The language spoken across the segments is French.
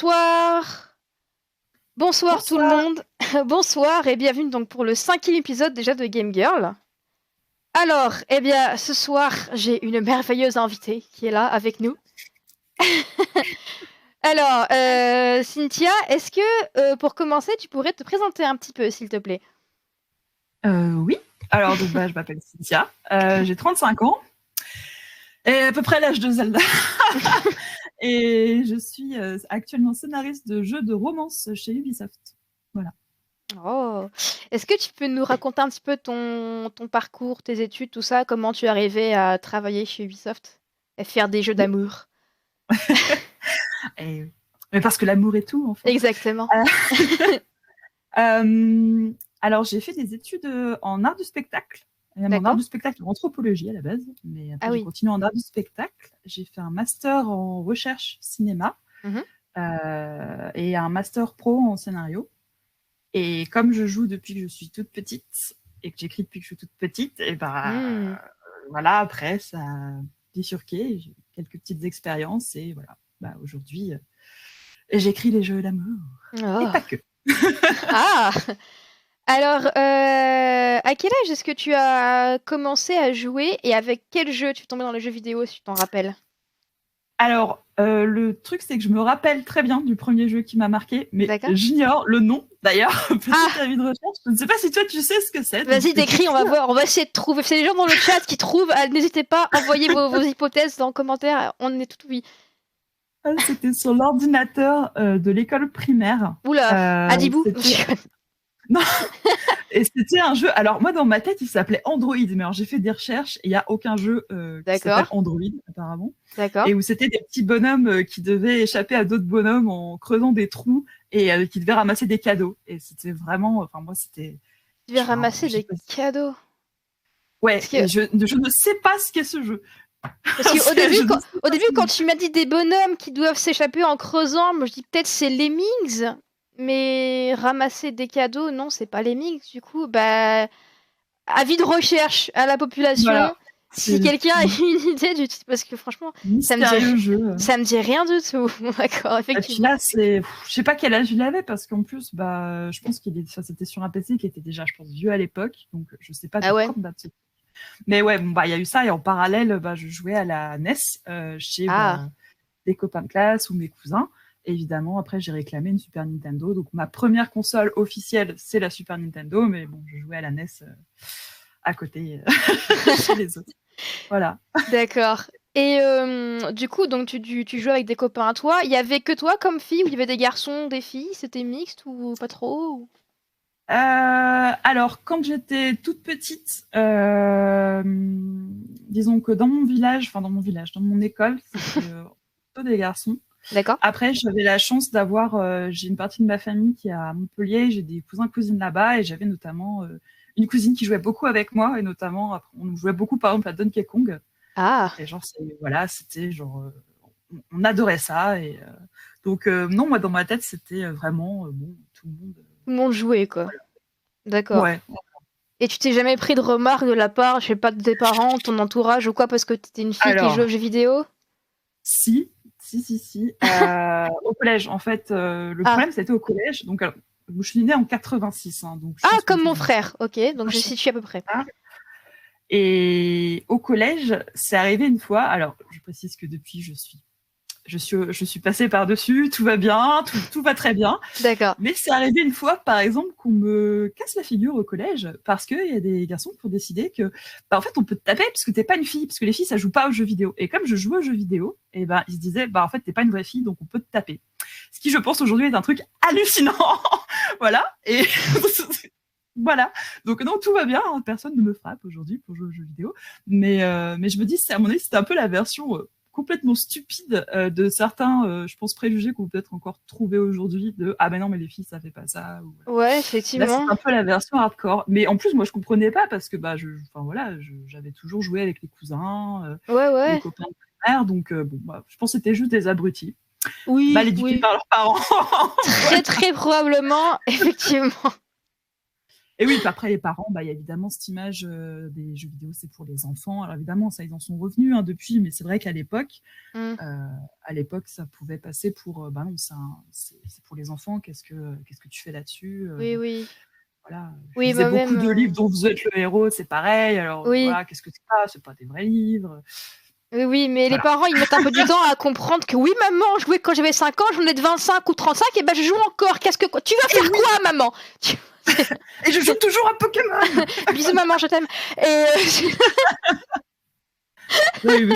Bonsoir. Bonsoir tout le Bonsoir. monde. Bonsoir et bienvenue donc pour le 5e épisode déjà de Game Girl. Alors, ce soir, j'ai une merveilleuse invitée qui est là avec nous. Alors, Cynthia, est-ce que pour commencer, tu pourrais te présenter un petit peu, s'il te plaît? Oui. Alors, donc, je m'appelle Cynthia. J'ai 35 ans. Et à peu près l'âge de Zelda. Et je suis actuellement scénariste de jeux de romance chez Ubisoft. Voilà. Oh. Est-ce que tu peux nous raconter un petit peu ton parcours, tes études, tout ça, comment tu es arrivée à travailler chez Ubisoft et faire des jeux Oui. d'amour? Mais parce que l'amour est tout, en fait. Exactement. Alors, j'ai fait des études en art du spectacle. Même en art D'accord. du spectacle, en anthropologie à la base. Mais après, Ah j'ai oui. continué en art du spectacle. J'ai fait un master en recherche cinéma Mhm. et un master pro en scénario. Et comme je joue depuis que je suis toute petite et que j'écris depuis que je suis toute petite, et voilà, après, ça a bifurqué. J'ai quelques petites expériences et voilà. Aujourd'hui, j'écris les jeux d'amour. Et Oh. pas que. Ah. Alors, à quel âge est-ce que tu as commencé à jouer et avec quel jeu tu es tombée dans les jeux vidéo, si tu t'en rappelles? Alors, le truc, c'est que je me rappelle très bien du premier jeu qui m'a marqué, mais D'accord. j'ignore le nom. D'ailleurs, petit Ah. avis de recherche, je ne sais pas si toi tu sais ce que c'est. Vas-y, décris, on va voir. On va essayer de trouver. C'est les gens dans le chat qui trouvent. N'hésitez pas, envoyez vos hypothèses dans les commentaires. On est tout oui. C'était sur l'ordinateur de l'école primaire. Oula, Adibou. Non. Et c'était un jeu. Alors, moi, dans ma tête, il s'appelait Android. Mais alors, j'ai fait des recherches et il n'y a aucun jeu qui s'appelle Android, apparemment. D'accord. Et où c'était des petits bonhommes qui devaient échapper à d'autres bonhommes en creusant des trous et qui devaient ramasser des cadeaux. Et c'était vraiment. Enfin, moi, c'était. Tu devais ramasser des cadeaux. Ouais, et je ne sais pas ce qu'est ce jeu. Parce qu'au début, quand tu m'as dit des bonhommes qui doivent s'échapper en creusant, moi je dis peut-être c'est Lemmings, mais ramasser des cadeaux, non, c'est pas Lemmings. Du coup, avis de recherche à la population. Voilà. Si quelqu'un a une idée du titre, parce que franchement, ça me dit rien du tout. D'accord, effectivement. Et puis là, je sais pas quel âge il avait, parce qu'en plus, je pense c'était sur un PC qui était déjà, je pense, vieux à l'époque, donc je sais pas de quand date. Mais ouais, il y a eu ça, et en parallèle, je jouais à la NES chez des copains de classe ou mes cousins. Et évidemment, après, j'ai réclamé une Super Nintendo. Donc, ma première console officielle, c'est la Super Nintendo, mais bon, je jouais à la NES à côté chez les autres. Voilà. D'accord. Et du coup, donc tu jouais avec des copains à toi. Il y avait que toi comme fille ou il y avait des garçons, des filles? C'était mixte ou pas trop? Alors, quand j'étais toute petite, disons que dans mon école, c'était plutôt des garçons. D'accord. Après, j'avais la chance d'avoir, j'ai une partie de ma famille qui est à Montpellier, j'ai des cousins, cousines là-bas, et j'avais notamment une cousine qui jouait beaucoup avec moi, et notamment, on jouait beaucoup, par exemple, à Donkey Kong. Ah. Et genre, c'était genre, on adorait ça, et donc, non, moi, dans ma tête, c'était vraiment, bon, tout le monde jouait, quoi. Voilà. D'accord. Ouais. Et tu t'es jamais pris de remarques de la part, je sais pas, de tes parents, ton entourage ou quoi, parce que t'étais une fille qui joue aux jeux vidéo? Si. Au collège, en fait, le problème, c'était au collège. Donc, alors, je suis née en 86. Donc comme mon frère, ok, donc je situe à peu près. Et au collège, c'est arrivé une fois. Alors, je précise que depuis, je suis passée par-dessus, tout va bien, tout va très bien. D'accord. Mais c'est arrivé une fois, par exemple, qu'on me casse la figure au collège parce qu'il y a des garçons qui ont décidé que, en fait, on peut te taper parce que t'es pas une fille, parce que les filles, ça joue pas aux jeux vidéo. Et comme je jouais aux jeux vidéo, et ils se disaient, en fait, t'es pas une vraie fille, donc on peut te taper. Ce qui, je pense, aujourd'hui, est un truc hallucinant. Voilà. Et voilà. Donc, non, tout va bien. Personne ne me frappe aujourd'hui pour jouer aux jeux vidéo. Mais je me dis, à mon avis, c'était un peu la version complètement stupide de certains, je pense, préjugés qu'on peut peut-être encore trouver aujourd'hui de « Ah ben non, mais les filles, ça fait pas ça. » Ouais, effectivement. Là, c'est un peu la version hardcore. Mais en plus, moi, je comprenais pas parce que j'avais toujours joué avec les cousins, les copains de primaire. Donc, je pense que c'était juste des abrutis. Oui, mal éduqués par leurs parents. Très, très probablement, effectivement. Et oui, puis après les parents, il y a évidemment cette image des jeux vidéo, c'est pour les enfants. Alors évidemment, ça, ils en sont revenus depuis, mais c'est vrai qu'à l'époque, Mm. ça pouvait passer pour, non, c'est pour les enfants. Qu'est-ce que tu fais là-dessus Oui, oui. Voilà. Je Oui, lisais bah beaucoup même. de livres dont vous êtes le héros, c'est pareil. Alors Oui. voilà, qu'est-ce que c'est ça? C'est pas des vrais livres. Oui, oui, mais les Voilà. parents, ils mettent un peu du temps à comprendre que oui, maman, je jouais quand j'avais 5 ans, j'en ai de 25 ou 35, et ben je joue encore. Qu'est-ce que tu vas faire quoi, maman? Et je joue toujours à Pokémon. Bisous, maman, je t'aime. Et Oui, mais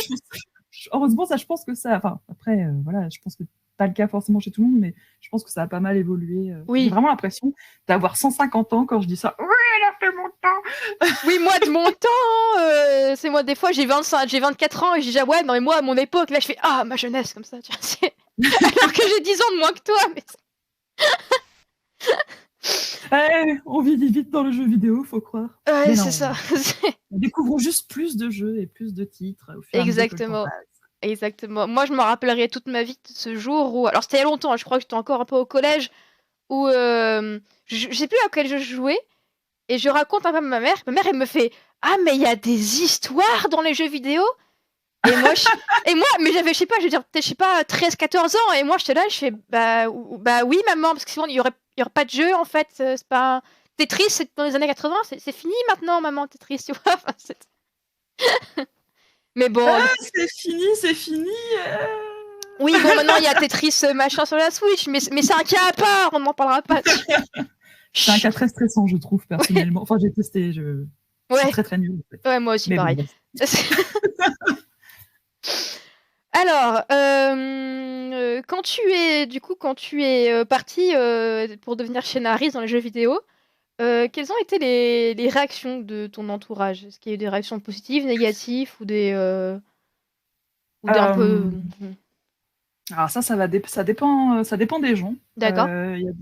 heureusement, ça, je pense que ça. Enfin, après, voilà, je pense que pas le cas forcément chez tout le monde, mais je pense que ça a pas mal évolué. J'ai oui, vraiment l'impression d'avoir 150 ans quand je dis ça. Oui, elle a fait mon temps. oui, moi de mon temps, c'est moi des fois j'ai 24 ans et je dis ah ouais, non mais moi à mon époque, là je fais ah ma jeunesse comme ça, tu vois, alors que j'ai 10 ans de moins que toi. Mais... On vit vite dans le jeu vidéo, faut croire. Ouais, Mais c'est non, ça. on découvre juste plus de jeux et plus de titres au fur et à mesure que le temps Exactement. passe. Exactement. Moi, je me rappellerai toute ma vie de ce jour où. Alors, c'était il y a longtemps, hein, je crois que j'étais encore un peu au collège, où je sais plus à quel jeu je jouais, et je raconte un peu à ma mère. Ma mère, elle me fait ah, mais il y a des histoires dans les jeux vidéo. Et moi, mais j'avais, je sais pas, je veux dire, peut-être, je sais pas, 13, 14 ans, et moi, j'étais là, je fais bah oui, maman, parce que sinon, il y aurait pas de jeu, en fait. C'est pas. Tetris, c'est dans les années 80, c'est fini maintenant, maman, Tetris, tu vois. Enfin, mais bon. C'est fini, c'est fini. Oui, bon, maintenant il y a Tetris machin sur la Switch, mais c'est un cas à part, on n'en parlera pas. C'est un cas très stressant, je trouve, personnellement. Enfin, j'ai testé, je suis Ouais, très très nulle. En fait. ouais, moi aussi, Mais pareil. bon, Alors, quand tu es parti pour devenir scénariste dans les jeux vidéo, quelles ont été les réactions de ton entourage? Est-ce qu'il y a eu des réactions positives, négatives ou des un peu... Alors ça dépend des gens. D'accord. Il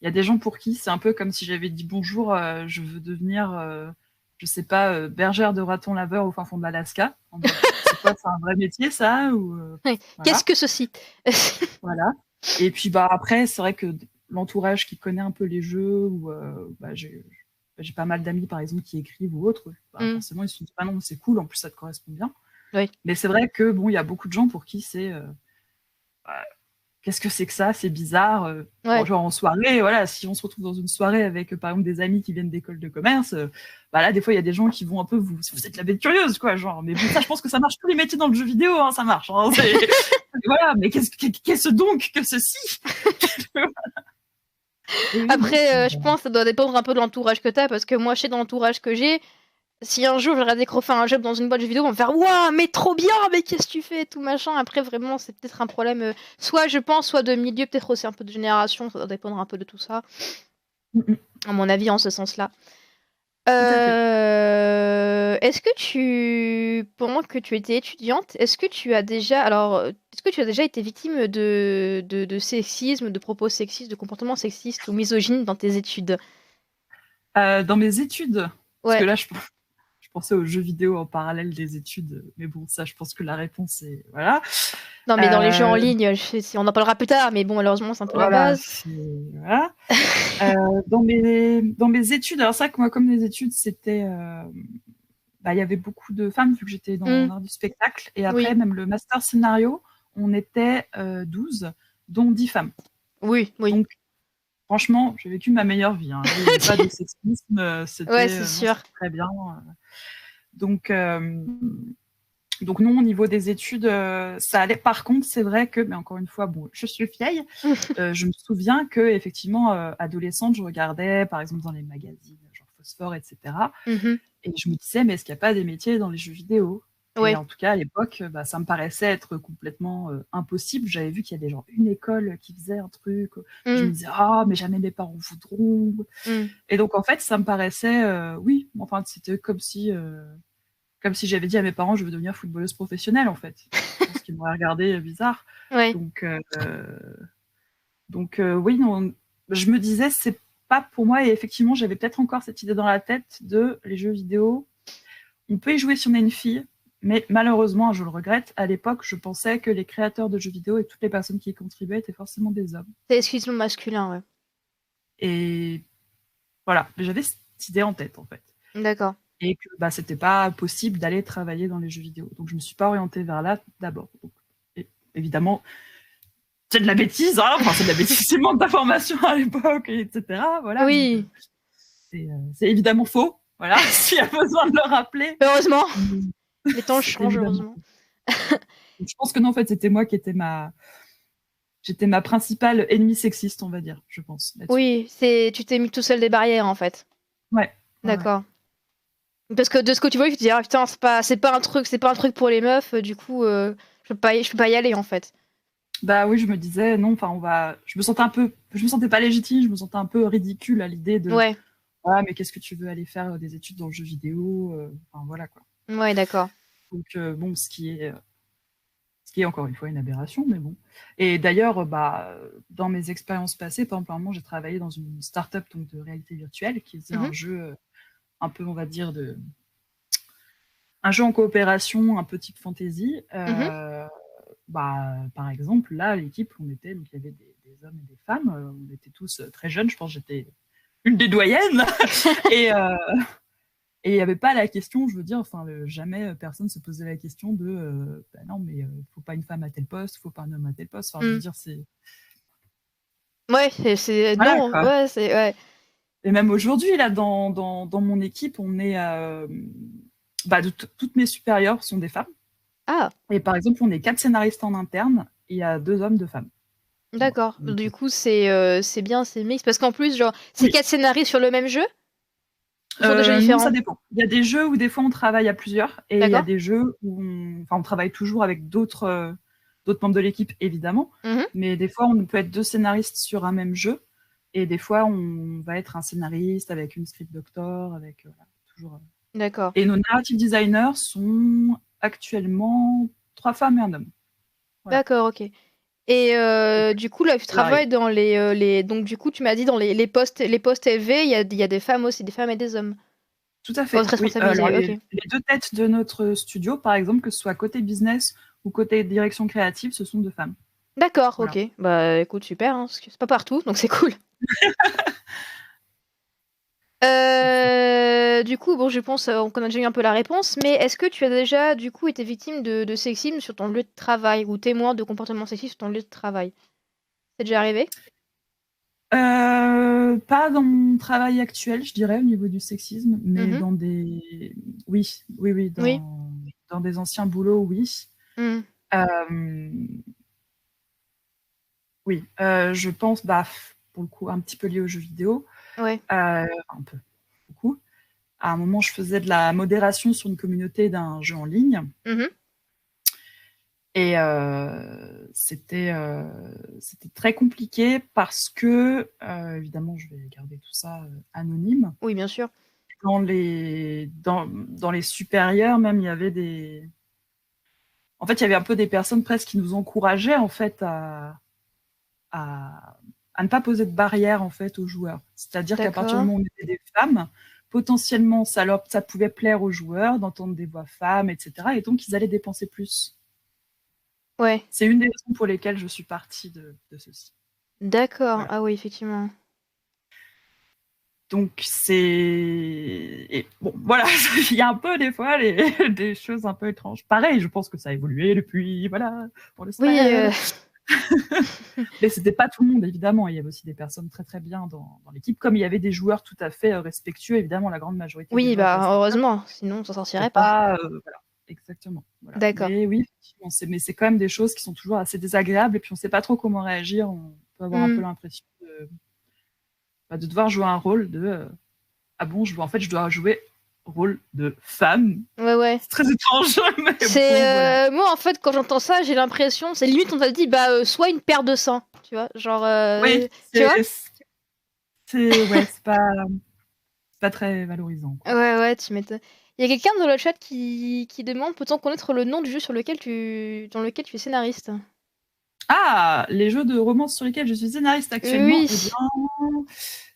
y a des gens pour qui c'est un peu comme si j'avais dit bonjour, je veux devenir, je sais pas, bergère de ratons laveurs au fin fond de l'Alaska. C'est quoi, c'est un vrai métier ça ou Ouais. voilà. Qu'est-ce que ceci? Voilà. Et puis après, c'est vrai que l'entourage qui connaît un peu les jeux, ou j'ai pas mal d'amis par exemple qui écrivent ou autres, forcément ils se disent ah non, c'est cool, en plus ça te correspond bien. Oui. Mais c'est vrai que bon, il y a beaucoup de gens pour qui c'est qu'est-ce que c'est que ça? C'est bizarre. Ouais. Bon, genre en soirée, voilà, si on se retrouve dans une soirée avec, par exemple, des amis qui viennent d'école de commerce, là, des fois, il y a des gens qui vont un peu vous êtes la bête curieuse, quoi, genre. Mais bon, ça, je pense que ça marche tous les métiers dans le jeu vidéo, hein, ça marche. Hein, voilà, mais qu'est-ce donc que ceci? Oui, après, je pense que ça doit dépendre un peu de l'entourage que t'as, parce que moi, je sais dans l'entourage que j'ai, si un jour j'aurais décroché un job dans une boîte de jeux vidéo, on va me faire waouh, mais trop bien, mais qu'est-ce que tu fais, tout machin. Après, vraiment, c'est peut-être un problème, soit je pense, soit de milieu, peut-être aussi un peu de génération, ça doit dépendre un peu de tout ça, à mon avis, en ce sens-là. Est-ce que pendant que tu étais étudiante, est-ce que tu as déjà été victime de sexisme, de propos sexistes, de comportements sexistes ou misogynes dans tes études? Dans mes études, parce que Ouais. là, je pensais aux jeux vidéo en parallèle des études, mais bon, ça, je pense que la réponse est voilà. Non, mais dans les jeux en ligne, on en parlera plus tard, mais bon, malheureusement, c'est un peu la Voilà, base. voilà. Dans mes études, alors ça, que moi, comme les études, c'était, il y avait beaucoup de femmes, vu que j'étais dans l'art du spectacle, et après, Oui. même le master scénario, on était 12, dont 10 femmes. Oui, oui. Donc, franchement, j'ai vécu ma meilleure vie. Hein. Il n'y avait pas de sexisme, Ouais, c'est sûr. c'était très bien. Donc non, au niveau des études, ça allait. Par contre, c'est vrai que, mais encore une fois, bon, je suis vieille. Je me souviens que effectivement, adolescente, je regardais, par exemple, dans les magazines, genre Phosphore, etc. Et je me disais, mais est-ce qu'il n'y a pas des métiers dans les jeux vidéo? Ouais. Et en tout cas, à l'époque, ça me paraissait être complètement impossible. J'avais vu qu'il y avait genre une école qui faisait un truc. Je me disais, ah, mais jamais mes parents voudront. Et donc, en fait, ça me paraissait, oui, enfin, c'était comme si j'avais dit à mes parents, je veux devenir footballeuse professionnelle, en fait. Je pense qu'ils m'auraient regardé bizarre. Ouais. Donc oui, non, je me disais, c'est pas pour moi. Et effectivement, j'avais peut-être encore cette idée dans la tête de les jeux vidéo. On peut y jouer si on est une fille, mais malheureusement, je le regrette, à l'époque, je pensais que les créateurs de jeux vidéo et toutes les personnes qui y contribuaient étaient forcément des hommes. C'est exclusivement masculin, ouais. Et voilà, j'avais cette idée en tête, en fait. D'accord. Et que c'était pas possible d'aller travailler dans les jeux vidéo. Donc, je me suis pas orientée vers là d'abord. Donc, évidemment, c'est de la bêtise, hein. Enfin, c'est de la bêtise, c'est le manque d'informations à l'époque, etc. Voilà. Oui. Donc, c'est évidemment faux. Voilà, s'il y a besoin de le rappeler. Heureusement. Les temps changent, évidemment. heureusement. Donc, je pense que non, en fait, c'était moi qui étais j'étais ma principale ennemie sexiste, on va dire, je pense. Oui, tu t'es mis tout seul des barrières, en fait. Ouais. D'accord. Ouais. Parce que de ce que tu vois, tu te dis, ah putain, c'est pas un truc pour les meufs, du coup, je peux pas y aller, en fait. Bah oui, je me disais, non, enfin, je me sentais pas légitime, je me sentais un peu ridicule à l'idée de, ouais, mais qu'est-ce que tu veux aller faire des études dans le jeu vidéo, enfin voilà quoi. Ouais, d'accord. Donc bon, ce qui est encore une fois une aberration, mais bon. Et d'ailleurs, dans mes expériences passées, par exemple, j'ai travaillé dans une start-up donc, de réalité virtuelle qui faisait un jeu un peu, on va dire, un jeu en coopération, un peu type fantasy. Par exemple, là, l'équipe, donc il y avait des hommes et des femmes, on était tous très jeunes, je pense que j'étais une des doyennes, et il n'y avait pas la question, je veux dire, jamais personne se posait la question de non, mais faut pas une femme à tel poste, faut pas un homme à tel poste, je veux dire, c'est... Ouais, c'est... Voilà, non, quoi. ouais, c'est... Ouais. Et même aujourd'hui, là, dans mon équipe, on est... toutes mes supérieures sont des femmes. Ah. Et par exemple, on est 4 scénaristes en interne, et il y a 2 hommes, 2 femmes. D'accord. Donc, du coup, c'est bien, c'est mix. Parce qu'en plus, genre, c'est 4 scénaristes sur le même jeu? Sur des jeux différents? Non, ça dépend. Il y a des jeux où des fois on travaille à plusieurs, et il y a des jeux où on travaille toujours avec d'autres membres de l'équipe, évidemment. Mais des fois, on peut être 2 scénaristes sur un même jeu, et des fois, on va être un scénariste avec une script doctor, avec toujours. D'accord. Et nos narrative designers sont actuellement 3 femmes et un homme. Voilà. D'accord, ok. Et du coup, là, tu travailles dans les... Donc, du coup, tu m'as dit dans les postes élevés, il y a des femmes aussi, des femmes et des hommes. Tout à fait. Oui. Alors, les 2 têtes de notre studio, par exemple, que ce soit côté business ou côté direction créative, ce sont 2 femmes. D'accord, voilà. Ok. Bah écoute, super, hein, parce que c'est pas partout, donc c'est cool. Du coup, bon, je pense qu'on a déjà eu un peu la réponse, mais est-ce que tu as déjà, du coup, été victime de sexisme sur ton lieu de travail ou témoin de comportements sexistes sur ton lieu de travail? C'est déjà arrivé? Pas dans mon travail actuel, je dirais, au niveau du sexisme, mais dans des... Oui, dans des anciens boulots, oui. Oui, je pense, pour le coup, un petit peu lié aux jeux vidéo. Ouais. Un peu, beaucoup. À un moment, je faisais de la modération sur une communauté d'un jeu en ligne. Et c'était très compliqué parce que, évidemment, je vais garder tout ça anonyme. Oui, bien sûr. Dans les supérieurs, même, il y avait des... En fait, il y avait un peu des personnes presque qui nous encourageaient, en fait, à ne pas poser de barrière, en fait, aux joueurs. C'est-à-dire qu'à partir du moment où on était des femmes, potentiellement, ça pouvait plaire aux joueurs d'entendre des voix femmes, etc. Et donc, ils allaient dépenser plus. Ouais. C'est une des raisons pour lesquelles je suis partie de ceci. D'accord. Voilà. Ah oui, effectivement. Donc c'est... Bon, voilà, il y a un peu des fois des choses un peu étranges. Pareil, je pense que ça a évolué depuis, voilà, pour le spell. Oui. Mais c'était pas tout le monde, évidemment. Il y avait aussi des personnes très très bien dans l'équipe, comme il y avait des joueurs tout à fait respectueux, évidemment, la grande majorité. Oui, heureusement, sinon on s'en sortirait pas. Voilà. Exactement. Voilà. D'accord. Mais oui, mais c'est quand même des choses qui sont toujours assez désagréables et puis on ne sait pas trop comment réagir. On peut avoir un peu l'impression de devoir jouer un rôle de ah bon, je dois jouer rôle de femme. Ouais. C'est très étrange. Mais voilà. Moi, en fait, quand j'entends ça, j'ai l'impression, c'est limite on t'a dit sois une paire de seins, tu vois, genre. Oui, tu vois. C'est pas très valorisant. Quoi. Ouais, tu m'étonnes. Il y a quelqu'un dans le chat qui demande peut-on connaître le nom du jeu dans lequel tu es scénariste? Ah, les jeux de romance sur lesquels je suis scénariste actuellement. Oui.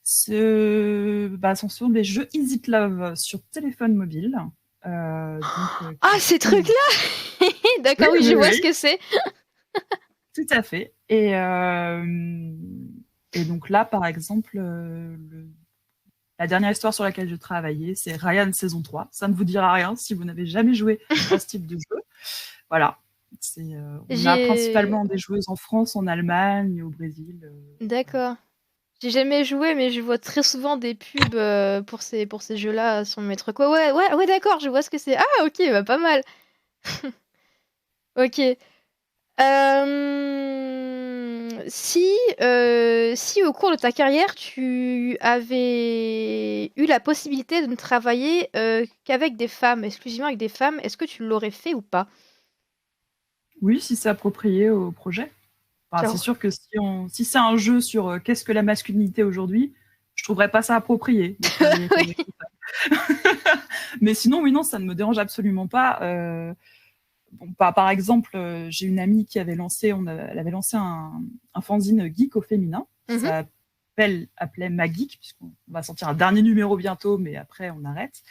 Ce sont des jeux Is It Love sur téléphone mobile. Ces trucs-là. D'accord, oui, je vois ce que c'est. Tout à fait. Et donc là, par exemple, La dernière histoire sur laquelle je travaillais, c'est Ryan saison 3. Ça ne vous dira rien si vous n'avez jamais joué à ce type de jeu. Voilà. On a principalement des joueuses en France, en Allemagne, au Brésil. D'accord. J'ai jamais joué, mais je vois très souvent des pubs pour ces jeux-là sur le Maître quoi. Ouais, d'accord, je vois ce que c'est. Ah, ok, bah pas mal. Ok. Si au cours de ta carrière, tu avais eu la possibilité de ne travailler qu'avec des femmes, exclusivement avec des femmes, est-ce que tu l'aurais fait ou pas? Oui, si c'est approprié au projet. Enfin, c'est sûr que si c'est un jeu sur qu'est-ce que la masculinité aujourd'hui, je trouverais pas ça approprié de travailler avec des femmes. Mais sinon, oui, non, ça ne me dérange absolument pas. Par exemple, j'ai une amie qui avait lancé, elle avait lancé un fanzine geek au féminin. Ça appelait Ma Geek, puisqu'on va sortir un dernier numéro bientôt, mais après on arrête.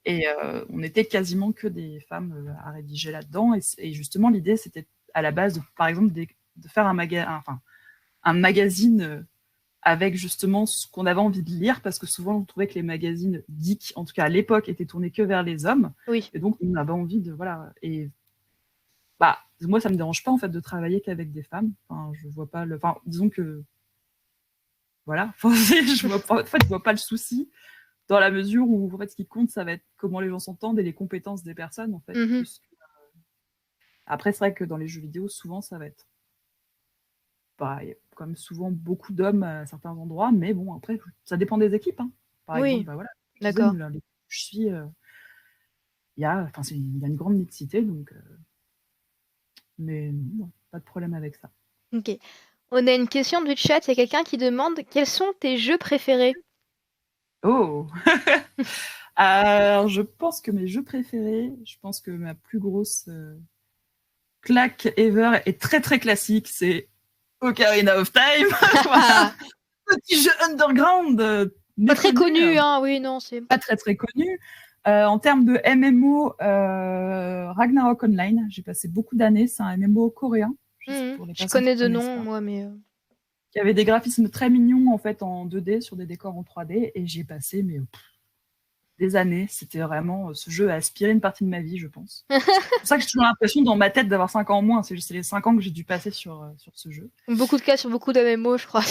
Et on était quasiment que des femmes à rédiger là-dedans. Et justement, l'idée, c'était à la base, par exemple, de faire un magazine avec justement ce qu'on avait envie de lire, parce que souvent on trouvait que les magazines geeks, en tout cas à l'époque, étaient tournés que vers les hommes. Oui. Et donc on avait envie de moi ça me dérange pas en fait de travailler qu'avec des femmes. Enfin, je vois pas disons que voilà, je vois pas le souci dans la mesure où en fait ce qui compte ça va être comment les gens s'entendent et les compétences des personnes en fait. Après c'est vrai que dans les jeux vidéo souvent ça va être il y a comme souvent beaucoup d'hommes à certains endroits, mais bon, après, ça dépend des équipes. Hein. Par exemple, voilà, d'accord. L'équipe où je suis, il y a une grande mixité, donc. Mais non, pas de problème avec ça. Ok. On a une question du chat, il y a quelqu'un qui demande quels sont tes jeux préférés? Oh Alors, je pense que mes jeux préférés, je pense que ma plus grosse claque ever est très très classique, c'est Ocarina of Time. Voilà. Petit jeu underground. Pas très connu, hein, oui, non, c'est pas très très connu. En termes de MMO, Ragnarok Online, j'ai passé beaucoup d'années, c'est un MMO coréen. Je connais de nom, moi, mais... Qui avait des graphismes très mignons en fait en 2D sur des décors en 3D, et j'ai passé des années. C'était vraiment, ce jeu a aspiré une partie de ma vie, je pense. C'est pour ça que j'ai toujours l'impression dans ma tête d'avoir 5 ans en moins. C'est les 5 ans que j'ai dû passer sur ce jeu. Beaucoup de cas sur beaucoup d'MMO, je crois.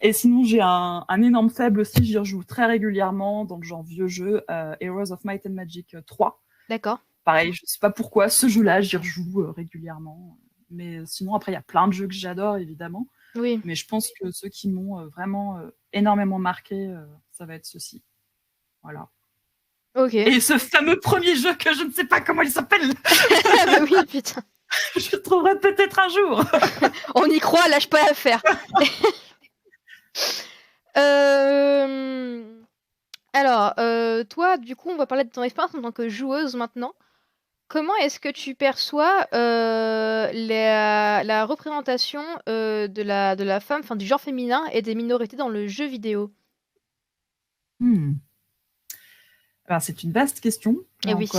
Et sinon, j'ai un énorme faible aussi, j'y rejoue très régulièrement dans le genre vieux jeu, Heroes of Might and Magic 3. D'accord. Pareil, je sais pas pourquoi, ce jeu-là, j'y rejoue régulièrement. Mais sinon, après, il y a plein de jeux que j'adore, évidemment. Oui. Mais je pense que ceux qui m'ont vraiment énormément marqué, ça va être ceux-ci. Voilà. Ok. Et ce fameux premier jeu que je ne sais pas comment il s'appelle. Bah oui, putain. Je le trouverai peut-être un jour. On y croit, lâche pas l'affaire. Alors, toi, du coup, on va parler de ton expérience en tant que joueuse maintenant. Comment est-ce que tu perçois la représentation de la femme, enfin du genre féminin et des minorités dans le jeu vidéo? Alors, c'est une vaste question, oui.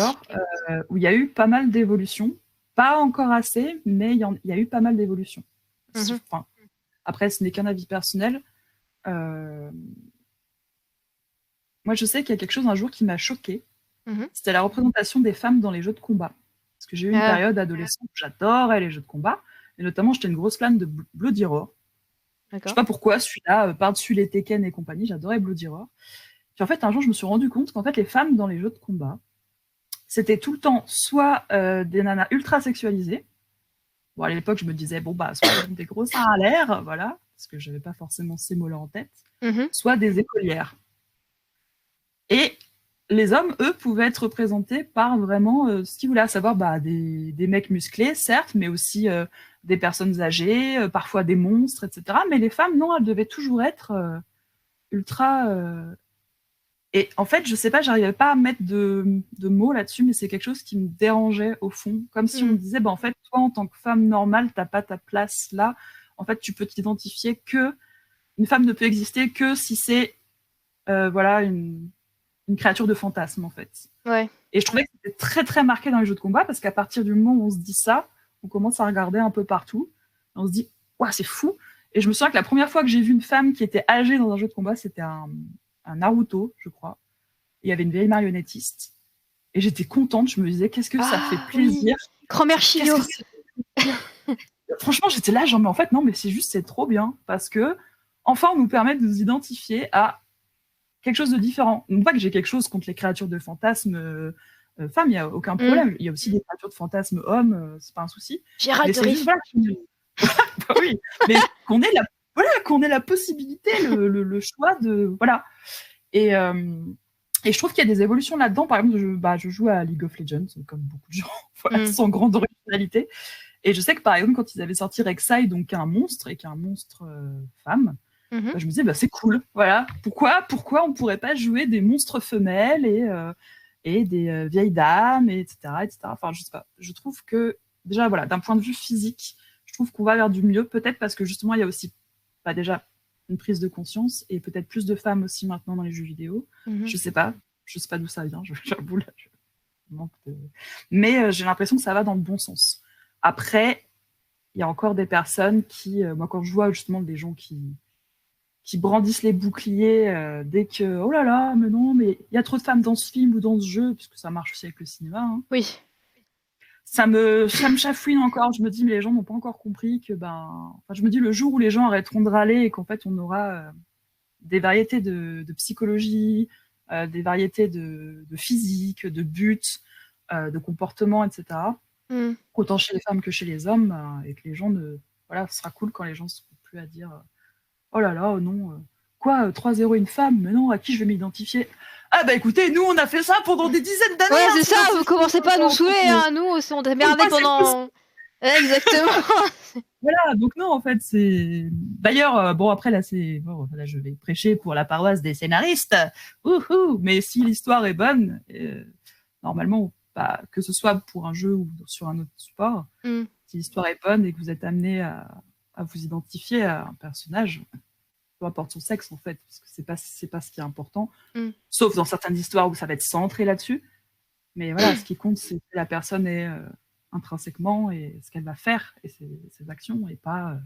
Où il y a eu pas mal d'évolutions. Pas encore assez, mais il y a eu pas mal d'évolutions. Enfin, après, ce n'est qu'un avis personnel. Moi, je sais qu'il y a quelque chose un jour qui m'a choquée. C'était la représentation des femmes dans les jeux de combat. Parce que j'ai eu une période adolescente où j'adorais les jeux de combat. Et notamment, j'étais une grosse fan de Bloody Roar. Je sais pas pourquoi, celui-là, par-dessus les Tekken et compagnie, j'adorais Bloody Roar. Puis en fait, un jour, je me suis rendu compte qu'en fait, les femmes dans les jeux de combat, c'était tout le temps soit des nanas ultra sexualisées. Bon, à l'époque, je me disais, soit des gros seins à l'air, voilà, parce que j'avais pas forcément ces mots-là en tête, soit des écolières. Et les hommes, eux, pouvaient être représentés par vraiment ce qu'ils voulaient, à savoir des mecs musclés, certes, mais aussi des personnes âgées, parfois des monstres, etc. Mais les femmes, non, elles devaient toujours être ultra... Et en fait, je sais pas, j'arrivais pas à mettre de mots là-dessus, mais c'est quelque chose qui me dérangeait au fond. Comme si on me disait, en fait, toi, en tant que femme normale, t'as pas ta place là. En fait, tu peux t'identifier que... Une femme ne peut exister que si c'est, une créature de fantasme, en fait. Ouais. Et je trouvais que c'était très, très marqué dans les jeux de combat, parce qu'à partir du moment où on se dit ça, on commence à regarder un peu partout. On se dit, c'est fou. Et je me souviens que la première fois que j'ai vu une femme qui était âgée dans un jeu de combat, c'était un Naruto, je crois. Il y avait une vieille marionnettiste. Et j'étais contente, je me disais, qu'est-ce que ça fait plaisir. Oui. Grand-mère Chiyo. Franchement, j'étais là, genre, mais en fait, non, mais c'est trop bien. Parce que, enfin, on nous permet de nous identifier à quelque chose de différent. Non pas que j'ai quelque chose contre les créatures de fantasmes femmes, il n'y a aucun problème. Il y a aussi des créatures de fantasmes hommes, c'est pas un souci. Gérald de Riff. Oui, mais qu'on ait la possibilité, le choix de... Voilà. Et je trouve qu'il y a des évolutions là-dedans. Par exemple, je joue à League of Legends, comme beaucoup de gens, voilà, sans grande originalité. Et je sais que, par exemple, quand ils avaient sorti Rek'Sai, donc un monstre, et qu'un monstre femme, je me disais, c'est cool. Voilà. Pourquoi on ne pourrait pas jouer des monstres femelles et des vieilles dames, etc., etc. Enfin, je sais pas. Je trouve que, déjà, voilà, d'un point de vue physique, je trouve qu'on va vers du mieux, peut-être parce que, justement, il y a aussi, déjà, une prise de conscience, et peut-être plus de femmes aussi maintenant dans les jeux vidéo. Je sais pas d'où ça vient, j'avoue, là, mais j'ai l'impression que ça va dans le bon sens. Après, il y a encore des personnes qui, moi quand je vois justement des gens qui brandissent les boucliers dès que, oh là là, mais non, mais il y a trop de femmes dans ce film ou dans ce jeu, puisque ça marche aussi avec le cinéma. Hein. Oui. Ça me chafouine encore. Je me dis, mais les gens n'ont pas encore compris que, je me dis, le jour où les gens arrêteront de râler et qu'en fait, on aura des variétés de psychologie, des variétés de physique, de buts, de comportement, etc. Autant chez les femmes que chez les hommes, et que les gens voilà, ce sera cool quand les gens ne seront plus à dire oh là là, non, quoi, 3-0 une femme, mais non, à qui je vais m'identifier? Ah écoutez, nous on a fait ça pendant des dizaines d'années. Ouais, c'est ça, vous commencez pas à nous saouler, hein, nous on s'est merdé pendant... Exactement. Voilà, donc non, en fait, c'est... D'ailleurs, bon, après, là, là, je vais prêcher pour la paroisse des scénaristes, mais si l'histoire est bonne, normalement, que ce soit pour un jeu ou sur un autre support, si l'histoire est bonne et que vous êtes amené à vous identifier à un personnage, peu importe son sexe, en fait, parce que c'est pas ce qui est important, sauf dans certaines histoires où ça va être centré là-dessus, mais voilà, ce qui compte, c'est que la personne est... intrinsèquement et ce qu'elle va faire et ses actions et pas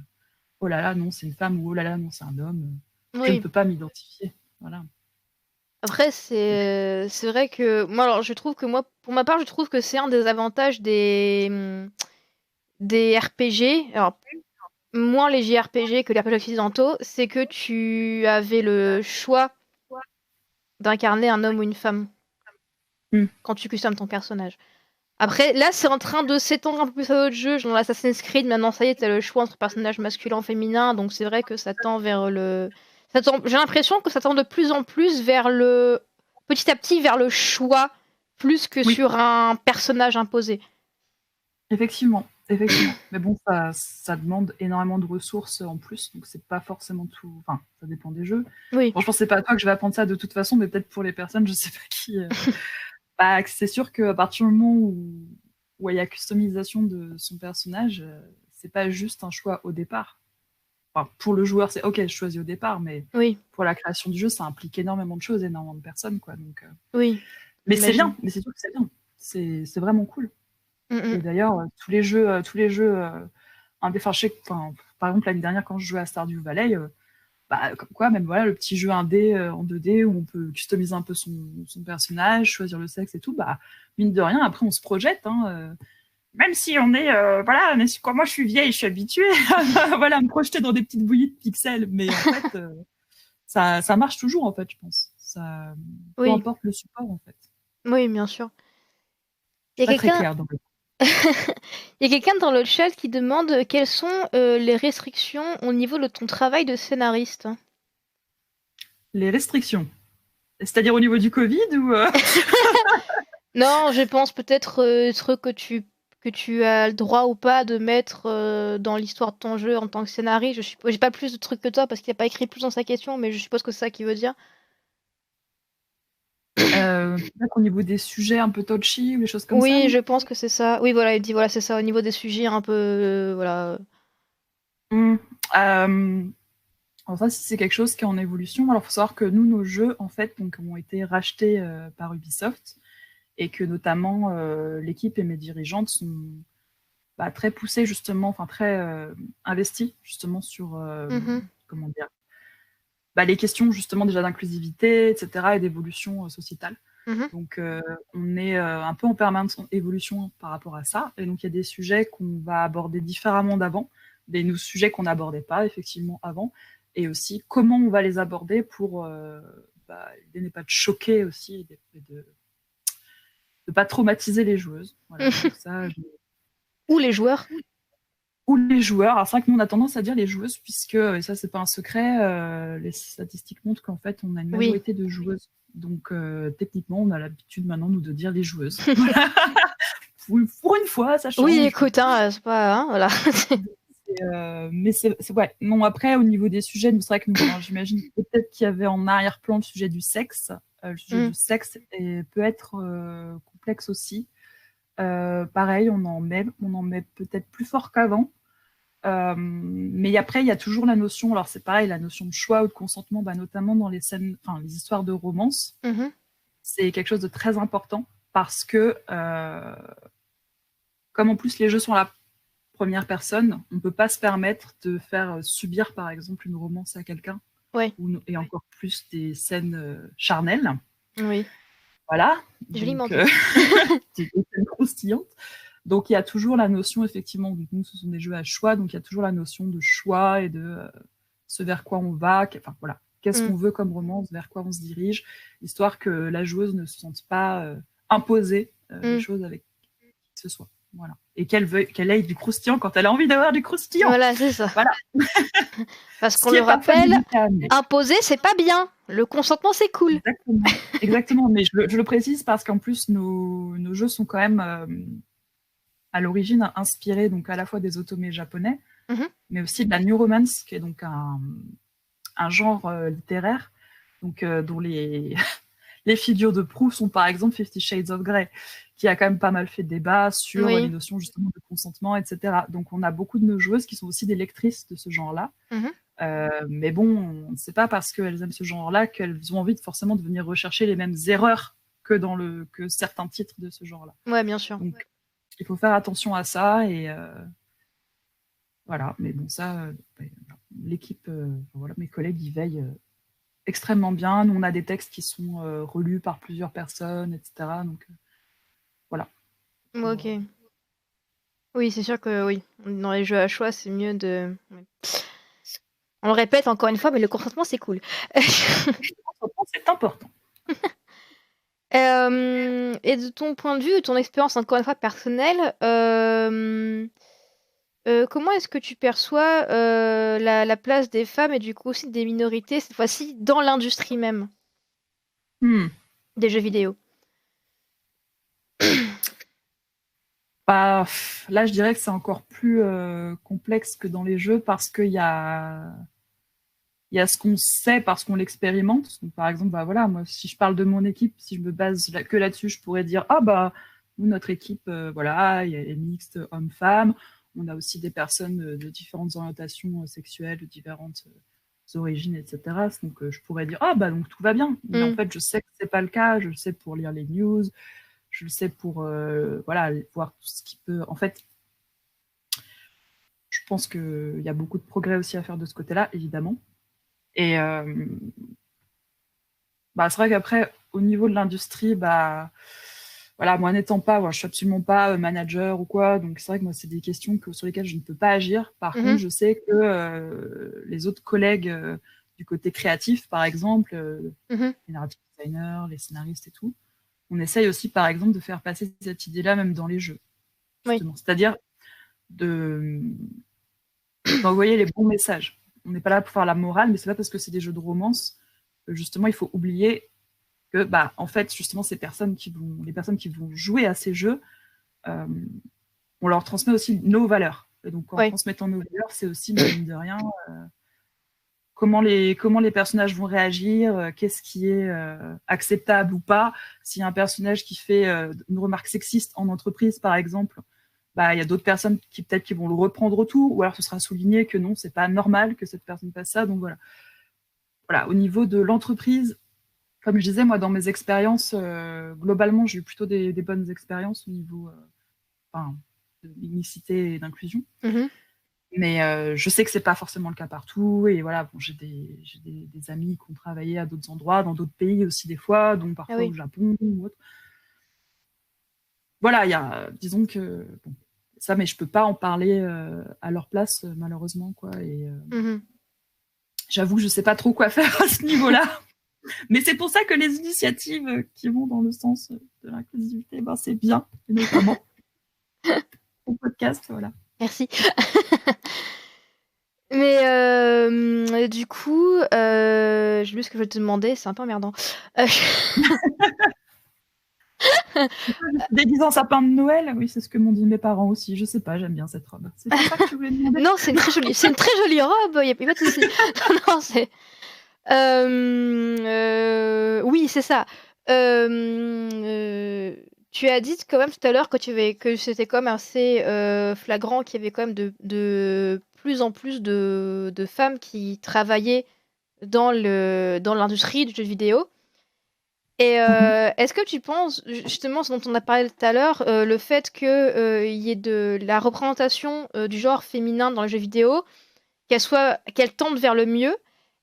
oh là là non c'est une femme ou oh là là non c'est un homme, je ne peux pas m'identifier, voilà. Après c'est vrai que moi alors je trouve que pour ma part je trouve que c'est un des avantages des RPG, alors moins les JRPG que les RPG occidentaux, c'est que tu avais le choix d'incarner un homme ou une femme quand tu customes ton personnage. Après, là, c'est en train de s'étendre un peu plus à d'autres jeux, genre Assassin's Creed, maintenant, ça y est, t'as le choix entre personnages masculins, féminins, donc c'est vrai que ça tend vers le... J'ai l'impression que ça tend de plus en plus vers le... Petit à petit, vers le choix, plus que sur un personnage imposé. Effectivement. Mais bon, ça demande énormément de ressources en plus, donc c'est pas forcément tout... Enfin, ça dépend des jeux. Oui. Franchement, c'est pas à toi que je vais apprendre ça de toute façon, mais peut-être pour les personnes, je sais pas qui... c'est sûr qu'à partir du moment où il y a customisation de son personnage, c'est pas juste un choix au départ. Enfin, pour le joueur, c'est ok, je choisis au départ, mais pour la création du jeu, ça implique énormément de choses, énormément de personnes, quoi. Donc, oui. Mais c'est bien, mais c'est sûr que c'est bien. C'est vraiment cool. Et d'ailleurs, tous les jeux, par exemple l'année dernière quand je jouais à Stardew Valley, comme quoi, même voilà, le petit jeu indé en 2D où on peut customiser un peu son personnage, choisir le sexe et tout, mine de rien, après on se projette, même si on est, voilà, mais quand moi je suis vieille, je suis habituée voilà, à me projeter dans des petites bouillies de pixels, mais en fait, ça marche toujours, en fait, je pense. Peu importe le support, en fait. Oui, bien sûr. C'est pas très clair dans le... Il y a quelqu'un dans le chat qui demande quelles sont les restrictions au niveau de ton travail de scénariste. Les restrictions? C'est-à-dire au niveau du Covid ou Non, je pense peut-être trucs que tu as le droit ou pas de mettre dans l'histoire de ton jeu en tant que scénariste. Je suppose, j'ai pas plus de trucs que toi parce qu'il a pas écrit plus dans sa question, mais je suppose que c'est ça qu'il veut dire. Peut-être au niveau des sujets un peu touchy ou des choses comme ça. Oui, je pense que c'est ça. Oui, voilà, il dit voilà, c'est ça, au niveau des sujets un peu, voilà. Alors ça, c'est quelque chose qui est en évolution. Alors, il faut savoir que nous, nos jeux, en fait, donc, ont été rachetés par Ubisoft et que notamment l'équipe et mes dirigeantes sont très poussé justement, enfin très investi justement sur comment dire, les questions justement déjà d'inclusivité, etc. et d'évolution sociétale. Donc on est un peu en permanente évolution par rapport à ça. Et donc il y a des sujets qu'on va aborder différemment d'avant, des sujets qu'on n'abordait pas effectivement avant, et aussi comment on va les aborder pour l'idée n'est pas de choquer aussi, et de ne pas traumatiser les joueuses. Voilà, donc ça, Ou les joueurs. ou les joueurs. Alors c'est vrai que nous on a tendance à dire les joueuses, puisque, et ça c'est pas un secret, les statistiques montrent qu'en fait on a une majorité de joueuses. Donc techniquement on a l'habitude maintenant nous de dire les joueuses. Pour une fois ça change. Oui, écoute, c'est pas... voilà. Mais c'est ouais. Non, après au niveau des sujets, c'est vrai que j'imagine peut-être qu'il y avait en arrière-plan le sujet du sexe. Le sujet du sexe peut être complexe aussi. Pareil, on en met peut-être plus fort qu'avant. Mais après, il y a toujours la notion, alors c'est pareil, la notion de choix ou de consentement, notamment dans les scènes, enfin les histoires de romance, c'est quelque chose de très important parce que comme en plus les jeux sont à la première personne, on ne peut pas se permettre de faire subir par exemple une romance à quelqu'un, et encore plus des scènes charnelles. Oui. Voilà. Joliment dit. Des scènes croustillantes. Donc il y a toujours la notion, effectivement, nous ce sont des jeux à choix, donc il y a toujours la notion de choix et de ce vers quoi on va, enfin voilà, qu'est-ce qu'on veut comme romance, vers quoi on se dirige, histoire que la joueuse ne se sente pas imposer les choses avec qui que ce soit. Voilà. Et qu'elle ait du croustillant quand elle a envie d'avoir du croustillant. Voilà, c'est ça. Voilà. Parce qu'on le rappelle, imposer, c'est pas bien. Le consentement, c'est cool. Exactement. Exactement. Mais je le précise parce qu'en plus, nos jeux sont quand même à l'origine inspirés donc à la fois des otome japonais, mais aussi de la new romance, qui est donc un genre littéraire, donc dont les figures de proue sont par exemple 50 Shades of Grey, qui a quand même pas mal fait débat sur les notions justement de consentement, etc. Donc on a beaucoup de nos joueuses qui sont aussi des lectrices de ce genre-là. Mais bon, c'est pas parce qu'elles aiment ce genre-là qu'elles ont envie forcément de venir rechercher les mêmes erreurs que certains titres de ce genre-là. Ouais, bien sûr. Donc il faut faire attention à ça, et voilà. Mais bon, ça, l'équipe, voilà, mes collègues y veillent extrêmement bien. Nous, on a des textes qui sont relus par plusieurs personnes, etc. Donc voilà. Ok. Oui, c'est sûr que oui. Dans les jeux à choix, c'est mieux de... On le répète encore une fois, mais le consentement, c'est cool. Le consentement, c'est important. Et de ton point de vue, de ton expérience encore une fois personnelle, comment est-ce que tu perçois la place des femmes et du coup aussi des minorités, cette fois-ci, dans l'industrie même des jeux vidéo? Là, je dirais que c'est encore plus complexe que dans les jeux, parce qu'il y a ce qu'on sait parce qu'on l'expérimente. Donc, par exemple, voilà, moi, si je parle de mon équipe, si je me base que là-dessus, je pourrais dire nous, notre équipe, voilà, il y a les mixtes hommes-femmes. On a aussi des personnes de différentes orientations sexuelles, de différentes origines, etc. Donc, je pourrais dire donc tout va bien. Mais en fait, je sais que c'est pas le cas. Je le sais pour lire les news. Je le sais pour voilà, voir tout ce qui peut. En fait, je pense qu'il y a beaucoup de progrès aussi à faire de ce côté-là, évidemment. Et c'est vrai qu'après, au niveau de l'industrie, voilà, moi n'étant pas, je suis absolument pas manager ou quoi, donc c'est vrai que moi c'est des questions sur lesquelles je ne peux pas agir. Par contre, je sais que les autres collègues du côté créatif, par exemple, les narrative designers, les scénaristes et tout, on essaye aussi, par exemple, de faire passer cette idée-là même dans les jeux, justement. C'est-à-dire d'envoyer les bons messages. On n'est pas là pour faire la morale, mais c'est pas parce que c'est des jeux de romance que justement il faut oublier que, en fait, justement, les personnes qui vont jouer à ces jeux, on leur transmet aussi nos valeurs. Et donc, en transmettant nos valeurs, c'est aussi, mine de rien, comment les personnages vont réagir, qu'est-ce qui est acceptable ou pas. S'il y a un personnage qui fait une remarque sexiste en entreprise, par exemple, il y a d'autres personnes qui peut-être qui vont le reprendre autour, ou alors ce sera souligné que non, c'est pas normal que cette personne fasse ça. Donc voilà, au niveau de l'entreprise, comme je disais, moi, dans mes expériences, globalement, j'ai eu plutôt des bonnes expériences au niveau... de mixité et d'inclusion. Mhm. Mais je sais que c'est pas forcément le cas partout. Et voilà, bon, j'ai des amis qui ont travaillé à d'autres endroits, dans d'autres pays aussi des fois, donc parfois Ah oui. au Japon ou autre. Voilà, disons que bon, ça, mais je peux pas en parler à leur place, malheureusement, quoi. Et Mhm. j'avoue que je sais pas trop quoi faire à ce niveau-là. Mais c'est pour ça que les initiatives qui vont dans le sens de l'inclusivité, ben, c'est bien, et notamment au podcast, voilà. Merci. Mais du coup, j'ai vu ce que je vais te demander, c'est un peu emmerdant. Déguisant sapin de Noël, oui, c'est ce que m'ont dit mes parents aussi. Je sais pas, j'aime bien cette robe. C'est ça que tu voulais demander? Non, c'est une très jolie robe, il n'y a pas de souci. Non, c'est... oui, c'est ça. Tu as dit quand même tout à l'heure que c'était quand même assez flagrant qu'il y avait quand même de plus en plus de femmes qui travaillaient dans l'industrie du jeu vidéo. Et est-ce que tu penses, justement, ce dont on a parlé tout à l'heure, le fait qu'il y ait de la représentation du genre féminin dans les jeux vidéo, qu'elle tende vers le mieux,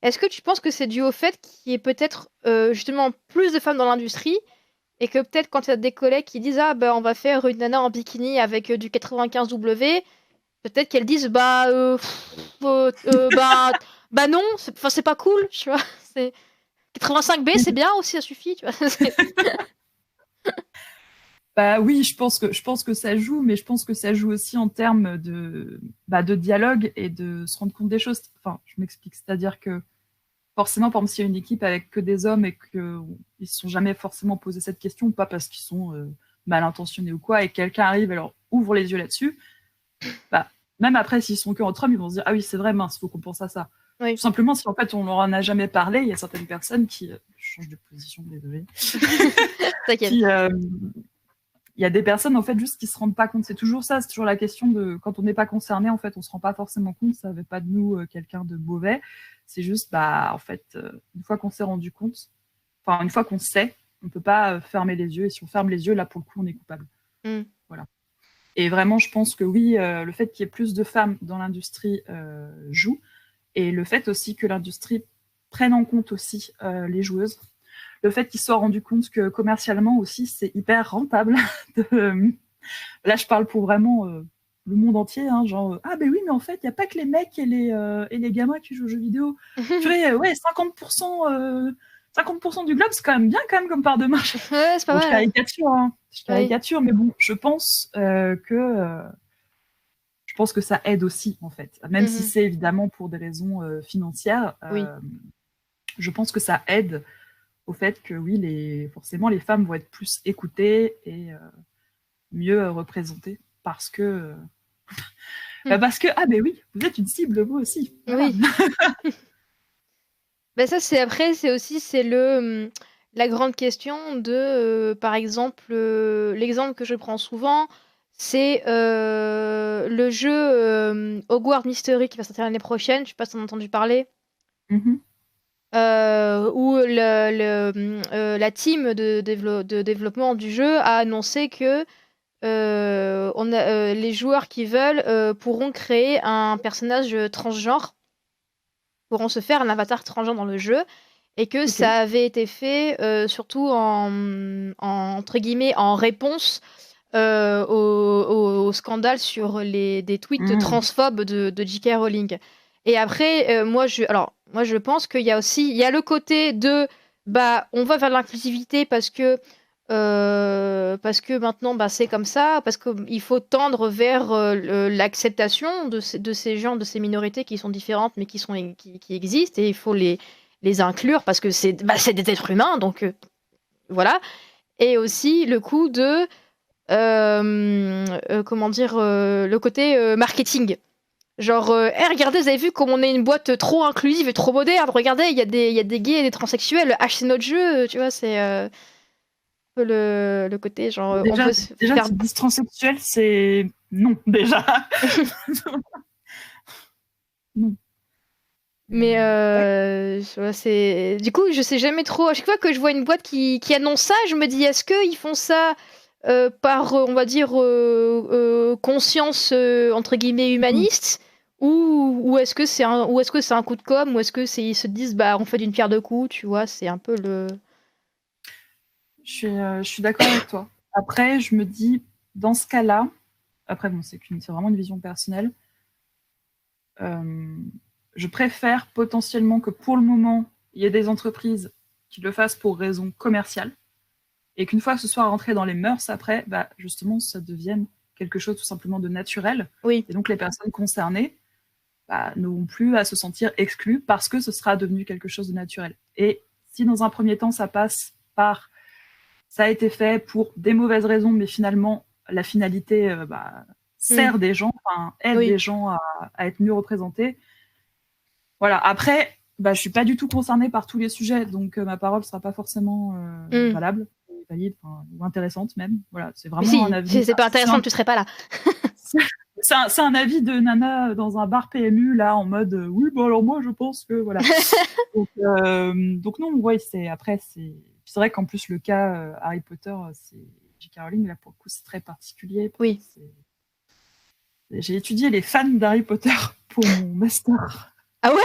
est-ce que tu penses que c'est dû au fait qu'il y ait peut-être justement plus de femmes dans l'industrie et que peut-être quand il y a des collègues qui disent ah bah on va faire une nana en bikini avec du 95W, peut-être qu'elles disent bah non, c'est pas cool, tu vois. C'est 85B, c'est bien aussi, ça suffit, tu vois. Bah oui, je pense que ça joue, mais je pense que ça joue aussi en termes de dialogue et de se rendre compte des choses. Enfin, je m'explique, c'est-à-dire que forcément, par exemple, s'il y a une équipe avec que des hommes et qu'ils ne se sont jamais forcément posé cette question, pas parce qu'ils sont mal intentionnés ou quoi, et quelqu'un arrive et leur ouvre les yeux là-dessus, bah, même après, s'ils sont que entre hommes, ils vont se dire ah oui, c'est vrai, mince, faut qu'on pense à ça. Oui. Tout simplement, si en fait on leur en a jamais parlé, il y a certaines personnes qui changent de position, désolé. T'inquiète. Il y a des personnes en fait juste qui se rendent pas compte. C'est toujours ça, c'est toujours la question de quand on n'est pas concerné, en fait, on se rend pas forcément compte. Ça ne fait pas de nous quelqu'un de mauvais. C'est juste, en fait, une fois qu'on s'est rendu compte, enfin une fois qu'on sait, on peut pas fermer les yeux. Et si on ferme les yeux, là pour le coup, on est coupable. Voilà. Et vraiment, je pense que oui, le fait qu'il y ait plus de femmes dans l'industrie joue, et le fait aussi que l'industrie prenne en compte aussi les joueuses. Le fait qu'ils se soient rendus compte que commercialement aussi, c'est hyper rentable. Là, je parle pour vraiment le monde entier. Hein, genre, ah ben oui, mais en fait, il n'y a pas que les mecs et les gamins qui jouent aux jeux vidéo. Purée, ouais, 50% du globe, c'est quand même bien comme part de marché. Ouais, c'est pas mal. Je caricature, mais bon, je pense que ça aide aussi, en fait. Même si c'est évidemment pour des raisons financières, je pense que ça aide au fait que oui, forcément, les femmes vont être plus écoutées et mieux représentées parce que ah ben oui, vous êtes une cible vous aussi. Voilà. Oui. Ça c'est la grande question de par exemple l'exemple que je prends souvent, c'est le jeu Hogwarts Mystery qui va sortir l'année prochaine. Je sais pas si t'en as entendu parler. Où la team de développement du jeu a annoncé que les joueurs qui veulent pourront créer un personnage transgenre, pourront se faire un avatar transgenre dans le jeu, et que ça avait été fait surtout entre guillemets en réponse au scandale sur des tweets transphobes de J.K. Rowling. Et après, moi je pense qu'il y a le côté de on va vers l'inclusivité parce que maintenant c'est comme ça, parce qu'il faut tendre vers l'acceptation de ces gens, de ces minorités qui sont différentes mais qui existent, et il faut les inclure parce que c'est des êtres humains, donc voilà. Et aussi le coup de comment dire, le côté marketing. Genre, regardez, vous avez vu comme on est une boîte trop inclusive et trop moderne. Regardez, il y a des gays et des transsexuels. Achetez notre jeu, tu vois, c'est un peu le côté genre. Déjà, on peut si tu dis transsexuel, c'est non, déjà. Non. Mais c'est du coup, je sais jamais trop. À chaque fois que je vois une boîte qui annonce ça, je me dis est-ce qu'ils font ça par, on va dire, conscience, entre guillemets «humaniste», ou est-ce que c'est un coup de com', ou est-ce que c'est ils se disent: «Bah, on fait d'une pierre deux coups», tu vois? C'est un peu le Je suis d'accord avec toi. Après, je me dis, dans ce cas-là, après, bon, c'est vraiment une vision personnelle. Je préfère potentiellement que pour le moment, il y ait des entreprises qui le fassent pour raison commerciale et qu'une fois que ce soit rentré dans les mœurs, après, bah, justement, ça devienne quelque chose tout simplement de naturel. oui. Et donc, les personnes concernées bah, n'auront plus à se sentir exclues parce que ce sera devenu quelque chose de naturel. Et si dans un premier temps, ça passe par ça a été fait pour des mauvaises raisons, mais finalement, la finalité sert des gens, aide Oui. des gens à être mieux représentés. Voilà. Après, je suis pas du tout concernée par tous les sujets, donc ma parole sera pas forcément valable, valide ou intéressante même. Voilà, c'est Mais vraiment un si, avis. c'est pas intéressant, tu serais pas là. C'est un avis de nana dans un bar PMU là en mode oui bah alors moi je pense que voilà. donc non ouais c'est vrai qu'en plus le cas Harry Potter c'est J.K. Rowling là pour le coup c'est très particulier. Oui. J'ai étudié les fans d'Harry Potter pour mon master. Ah ouais?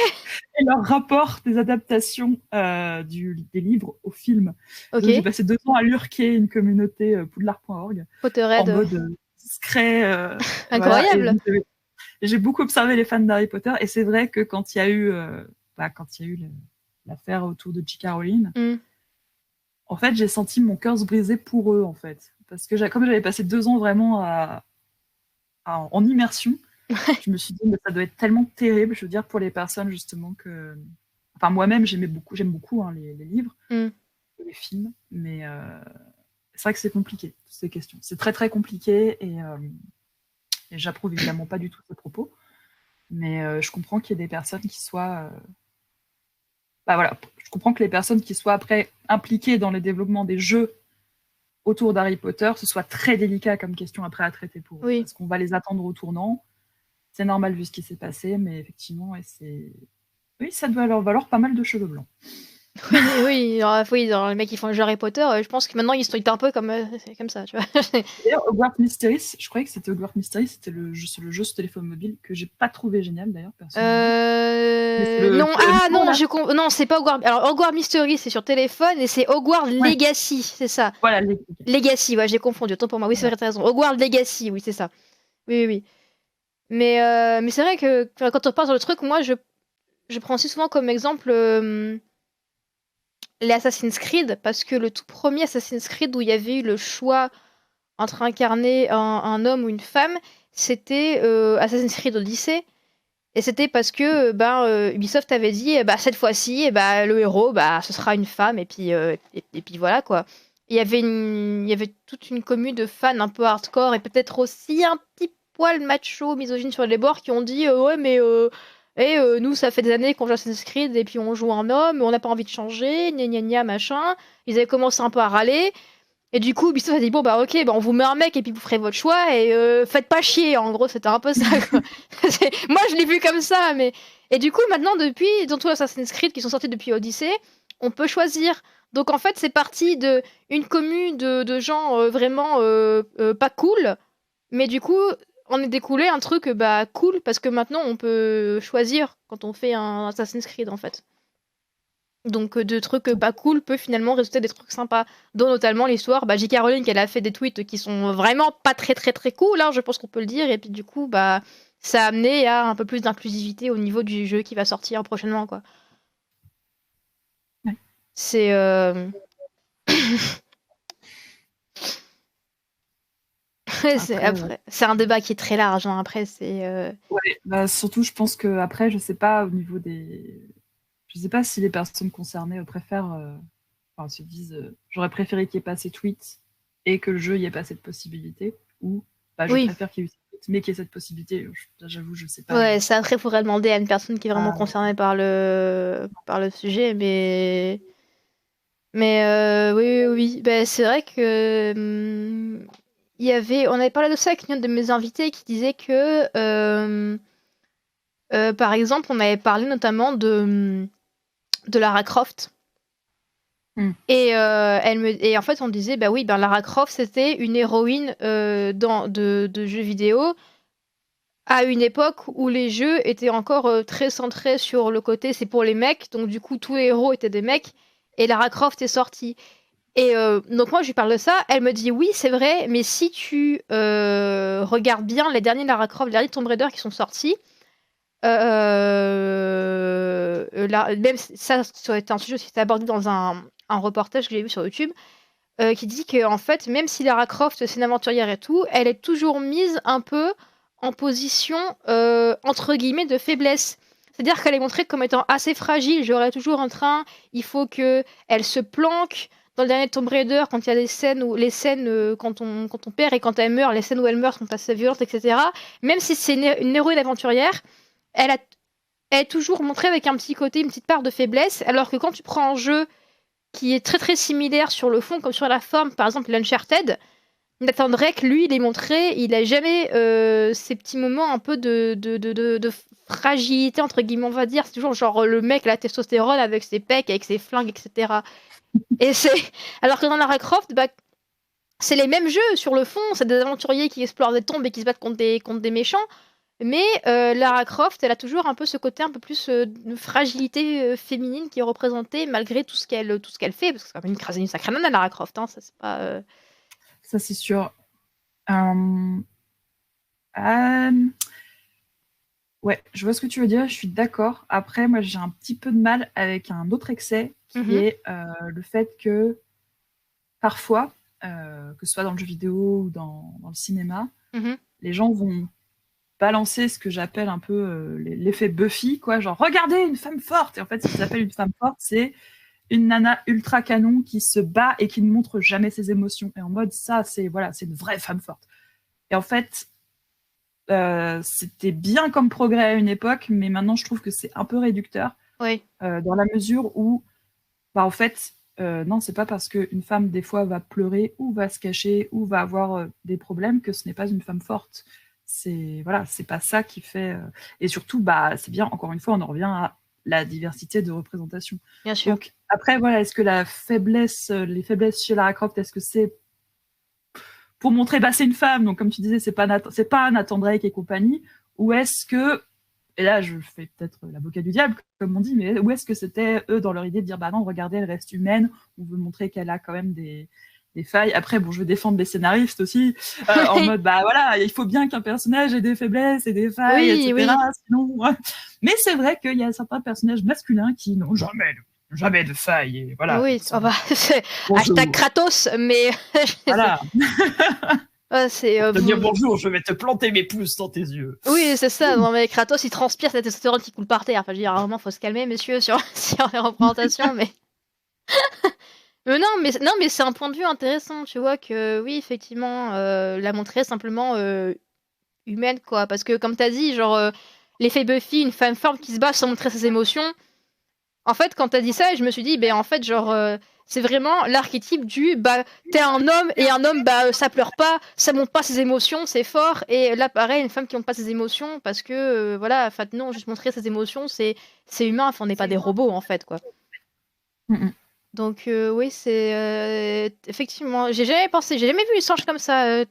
Et leur rapport des adaptations des livres au film. Ok. Donc j'ai passé 2 ans à lurker une communauté poudlard.org Potterhead. en mode discret. Incroyable. Voilà. Et j'ai beaucoup observé les fans d'Harry Potter et c'est vrai que quand il y a eu l'affaire autour de J.K. Rowling, en fait j'ai senti mon cœur se briser pour eux en fait. Parce que comme j'avais passé 2 ans vraiment en immersion, je me suis dit mais ça doit être tellement terrible, je veux dire pour les personnes justement que enfin moi-même j'aime beaucoup les livres et les films, mais c'est vrai que c'est compliqué ces questions, c'est très très compliqué et j'approuve évidemment pas du tout ces propos, mais je comprends qu'il y ait des personnes qui soient je comprends que les personnes qui soient après impliquées dans le développement des jeux autour d'Harry Potter, ce soit très délicat comme question après à traiter pour eux, parce qu'on va les attendre au tournant. C'est normal vu ce qui s'est passé, mais effectivement, oui, ça doit leur valoir pas mal de cheveux blancs. Oui, dans les mecs qui font le jeu Harry Potter, je pense que maintenant ils sont un peu comme ça, tu vois. D'ailleurs, Hogwarts Mysteries, je croyais que c'était Hogwarts Mysteries, c'était le jeu sur téléphone mobile que j'ai pas trouvé génial d'ailleurs, personnellement. Non, c'est pas Hogwarts. Alors Hogwarts Mystery, c'est sur téléphone et c'est Hogwarts Legacy, c'est ça. Voilà, Legacy, ouais, j'ai confondu. Autant pour moi. Oui, c'est vrai, t'as raison. Hogwarts Legacy, oui, c'est ça. Oui. Mais c'est vrai que quand on parle sur le truc, moi, je prends aussi souvent comme exemple les Assassin's Creed, parce que le tout premier Assassin's Creed où il y avait eu le choix entre incarner un homme ou une femme, c'était Assassin's Creed Odyssey. Et c'était parce que Ubisoft avait dit cette fois-ci le héros ce sera une femme et puis voilà quoi. Il y avait toute une commune de fans un peu hardcore et peut-être aussi un petit poil macho misogyne sur les bords qui ont dit ouais mais nous ça fait des années qu'on joue Assassin's Creed et puis on joue un homme mais on n'a pas envie de changer gna gna gna machin. Ils avaient commencé un peu à râler. Et du coup, Ubisoft a dit bon ok, on vous met un mec et puis vous ferez votre choix et faites pas chier. En gros, c'était un peu ça. Quoi. Moi, je l'ai vu comme ça, mais et du coup, maintenant, depuis dans tous les Assassin's Creed qui sont sortis depuis Odyssey, on peut choisir. Donc en fait, c'est parti de une commune de gens vraiment pas cool, mais du coup, on est découlé un truc cool parce que maintenant, on peut choisir quand on fait un Assassin's Creed en fait. Donc de trucs pas cool peut finalement résulter des trucs sympas, dont notamment l'histoire J.K. Rowling, elle a fait des tweets qui sont vraiment pas très très très cool, hein, je pense qu'on peut le dire, et puis du coup ça a amené à un peu plus d'inclusivité au niveau du jeu qui va sortir prochainement quoi. Ouais. C'est c'est un débat qui est très large, hein. Après c'est Ouais, surtout je pense que après je sais pas au niveau je sais pas si les personnes concernées préfèrent se disent j'aurais préféré qu'il n'y ait pas ces tweets et que le jeu n'y ait pas cette possibilité, ou je préfère qu'il y ait eu ces tweets mais qu'il y ait cette possibilité. J'avoue, je sais pas. Ouais, ça après faudrait demander à une personne qui est vraiment concernée par le sujet, mais oui. C'est vrai que on avait parlé de ça avec une de mes invités qui disait que par exemple on avait parlé notamment de Lara Croft Et en fait, on disait, bah oui, ben Lara Croft, c'était une héroïne de jeux vidéo à une époque où les jeux étaient encore très centrés sur le côté c'est pour les mecs, donc du coup, tous les héros étaient des mecs, et Lara Croft est sortie. Et donc moi, je lui parle de ça, elle me dit, oui, c'est vrai, mais si tu regardes bien les derniers Lara Croft, les derniers Tomb Raider qui sont sortis, même ça a été un sujet qui était abordé dans un reportage que j'ai vu sur YouTube, qui dit que en fait, même si Lara Croft c'est une aventurière et tout, elle est toujours mise un peu en position entre guillemets de faiblesse. C'est-à-dire qu'elle est montrée comme étant assez fragile. Genre, elle est toujours en train, il faut que elle se planque. Dans le dernier Tomb Raider, quand il y a des scènes où les scènes quand on perd et quand elle meurt, les scènes où elle meurt sont assez violentes, etc. Même si c'est une héroïne aventurière, elle a elle est toujours montrée avec un petit côté, une petite part de faiblesse, alors que quand tu prends un jeu qui est très très similaire sur le fond comme sur la forme, par exemple l'Uncharted, Nathan Drake, lui, il est montré, il a jamais ces petits moments un peu de fragilité, entre guillemets, on va dire. C'est toujours genre le mec, la testostérone avec ses pecs, avec ses flingues, etc. Et c'est... Alors que dans Lara Croft, bah, c'est les mêmes jeux sur le fond, c'est des aventuriers qui explorent des tombes et qui se battent contre des méchants. Mais Lara Croft, elle a toujours un peu ce côté un peu plus de fragilité féminine qui est représentée malgré tout ce qu'elle fait. Parce que c'est quand même une sacrée nana, Lara Croft. Hein, ça, c'est pas. Ça, c'est sûr. Ouais, je vois ce que tu veux dire, je suis d'accord. Après, moi, j'ai un petit peu de mal avec un autre excès qui est le fait que parfois, que ce soit dans le jeu vidéo ou dans le cinéma, les gens vont balancer ce que j'appelle un peu l'effet Buffy, quoi, genre regardez une femme forte. Et en fait, ce qu'ils appellent une femme forte, c'est une nana ultra canon qui se bat et qui ne montre jamais ses émotions. Et en mode, ça, c'est une vraie femme forte. Et en fait, c'était bien comme progrès à une époque, mais maintenant je trouve que c'est un peu réducteur. Oui. Dans la mesure où, en fait, non, c'est pas parce qu'une femme des fois va pleurer ou va se cacher ou va avoir des problèmes que ce n'est pas une femme forte. C'est pas ça qui fait. Et surtout, c'est bien. Encore une fois, on en revient à la diversité de représentation. Bien sûr. Donc après, est-ce que les faiblesses chez Lara Croft, est-ce que c'est pour montrer c'est une femme, donc comme tu disais, c'est pas Nathan Drake et compagnie, ou est-ce que, et là je fais peut-être l'avocat du diable comme on dit, mais où est-ce que c'était eux dans leur idée de dire non, regardez, elle reste humaine, on veut montrer qu'elle a quand même des failles. Après, je veux défendre les scénaristes aussi, en mode il faut bien qu'un personnage ait des faiblesses et des failles, etc. Oui. Sinon, mais c'est vrai qu'il y a certains personnages masculins qui n'ont jamais de failles, et voilà. Oui, c'est hashtag Kratos, mais voilà. C'est te dire bonjour, je vais te planter mes pouces dans tes yeux. Oui, c'est ça. Non, mais Kratos, il transpire cette testostérone qui coule par terre. Enfin, je veux dire, à un moment, faut se calmer, messieurs, sur les représentations, mais... non, mais c'est un point de vue intéressant, tu vois, que oui, effectivement, la montrer simplement humaine, quoi. Parce que, comme t'as dit, genre, l'effet Buffy, une femme forte qui se bat sans montrer ses émotions. En fait, quand t'as dit ça, je me suis dit, en fait, genre, c'est vraiment l'archétype du, t'es un homme, et un homme, ça pleure pas, ça montre pas ses émotions, c'est fort. Et là, pareil, une femme qui montre pas ses émotions, parce que, voilà, en fait, non, juste montrer ses émotions, c'est humain, enfin, on n'est pas des robots, en fait, quoi. Donc, oui, c'est... effectivement, j'ai jamais vu une sorte comme ça.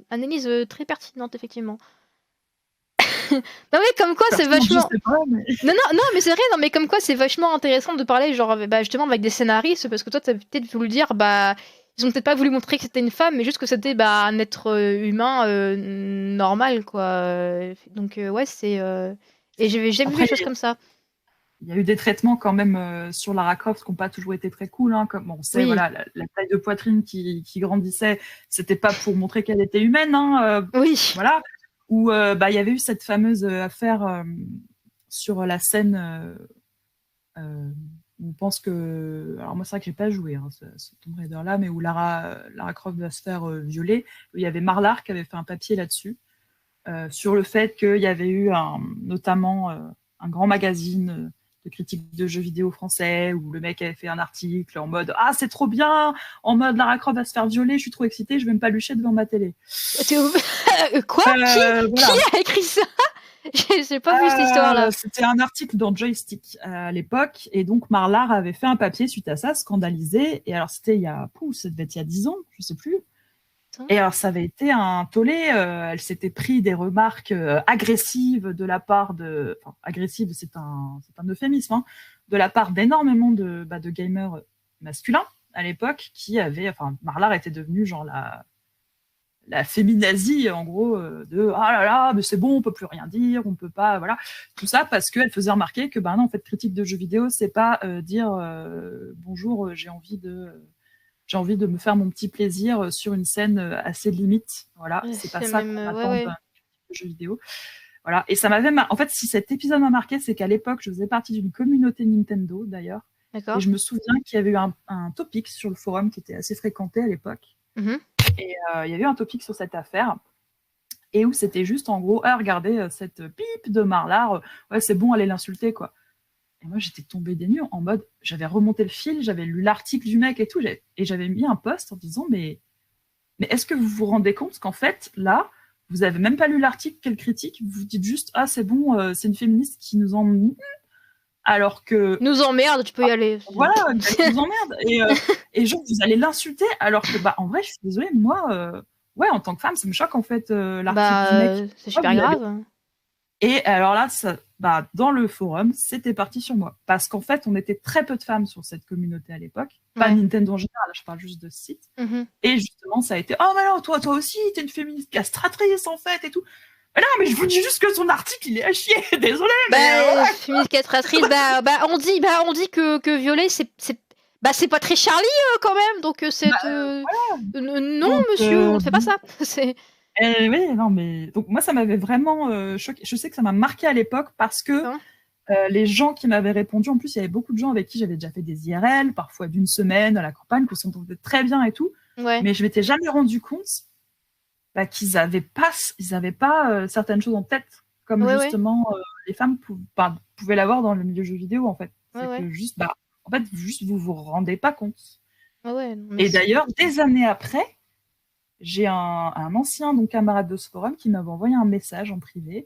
Analyse très pertinente, effectivement. Non, mais comme quoi, c'est vachement... Non, mais c'est vrai, non, mais comme quoi, c'est vachement intéressant de parler, genre, justement, avec des scénaristes, parce que toi, t'as peut-être voulu dire, ils ont peut-être pas voulu montrer que c'était une femme, mais juste que c'était, un être humain normal, quoi. Donc, ouais, c'est... Et j'ai jamais vu des choses comme ça. Il y a eu des traitements quand même sur Lara Croft qui n'ont pas toujours été très cool. Hein, comme on sait, la taille de poitrine qui grandissait, c'était pas pour montrer qu'elle était humaine. Hein, oui. Voilà. Où il y avait eu cette fameuse affaire sur la scène où on pense que... Alors moi, c'est vrai que j'ai pas joué ce Tomb Raider-là, mais où Lara Croft va se faire violer. Où il y avait Marlar qui avait fait un papier là-dessus, sur le fait qu'il y avait eu notamment un grand magazine de critique de jeux vidéo français où le mec avait fait un article en mode « Ah, c'est trop bien ! En mode Lara Croft va se faire violer, je suis trop excitée, je vais me palucher devant ma télé. » Quoi ? Qui a écrit ça ? J'ai pas vu cette histoire-là. C'était un article dans Joystick à l'époque, et donc Marlar avait fait un papier suite à ça, scandalisé. Et alors c'était ça devait être il y a 10 ans, je sais plus. Et alors ça avait été un tollé. Elle s'était pris des remarques agressives de la part de, enfin agressive, c'est un euphémisme, hein, de la part d'énormément de gamers masculins à l'époque qui avaient, enfin Marlar était devenue genre la féminazie, en gros, de ah là là, mais c'est bon, on peut plus rien dire, on peut pas, voilà, tout ça parce qu'elle faisait remarquer que non, en fait, critique de jeux vidéo, c'est pas dire bonjour, j'ai envie de me faire mon petit plaisir sur une scène assez limite, voilà, c'est pas ça qu'on attend d'un jeu vidéo. Voilà, et ça m'avait en fait, si cet épisode m'a marqué, c'est qu'à l'époque, je faisais partie d'une communauté Nintendo d'ailleurs, et je me souviens qu'il y avait eu un topic sur le forum qui était assez fréquenté à l'époque. Et il y avait eu un topic sur cette affaire, et où c'était juste en gros, regardez cette pipe de Marlar, ouais, c'est bon, allez l'insulter, quoi. Et moi, j'étais tombée des nues en mode, j'avais remonté le fil, j'avais lu l'article du mec et tout, et j'avais mis un post en disant, mais est-ce que vous vous rendez compte qu'en fait, là, vous avez même pas lu l'article, quelle critique, vous dites juste, ah, c'est bon, c'est une féministe qui nous emmerde, alors que... Nous emmerde, tu peux y aller. Voilà, elle nous emmerde. Et genre, vous allez l'insulter, alors que, en vrai, je suis désolée, moi, ouais, en tant que femme, ça me choque, en fait, l'article du mec. C'est super grave. Et alors là, dans le forum, c'était parti sur moi. Parce qu'en fait, on était très peu de femmes sur cette communauté à l'époque. Pas Nintendo en général, je parle juste de ce site. Et justement, ça a été, oh, mais non, toi aussi, t'es une féministe castratrice, en fait, et tout. Mais non, mais je vous dis juste que son article, il est à chier, désolé. Féministe castratrice, on dit que violer, c'est pas très Charlie, quand même, donc c'est... non, donc, monsieur, on ne fait pas ça. Oui, non, mais donc moi, ça m'avait vraiment choqué. Je sais que ça m'a marqué à l'époque parce que les gens qui m'avaient répondu, en plus, il y avait beaucoup de gens avec qui j'avais déjà fait des IRL, parfois d'une semaine à la campagne, qu'on s'entendait très bien et tout. Mais je m'étais jamais rendu compte qu'ils avaient pas certaines choses en tête, comme justement les femmes pouvaient l'avoir dans le milieu jeu vidéo, en fait. C'est que juste, en fait, juste vous vous rendez pas compte. Et d'ailleurs, des années après, j'ai un ancien camarade de ce forum qui m'avait envoyé un message en privé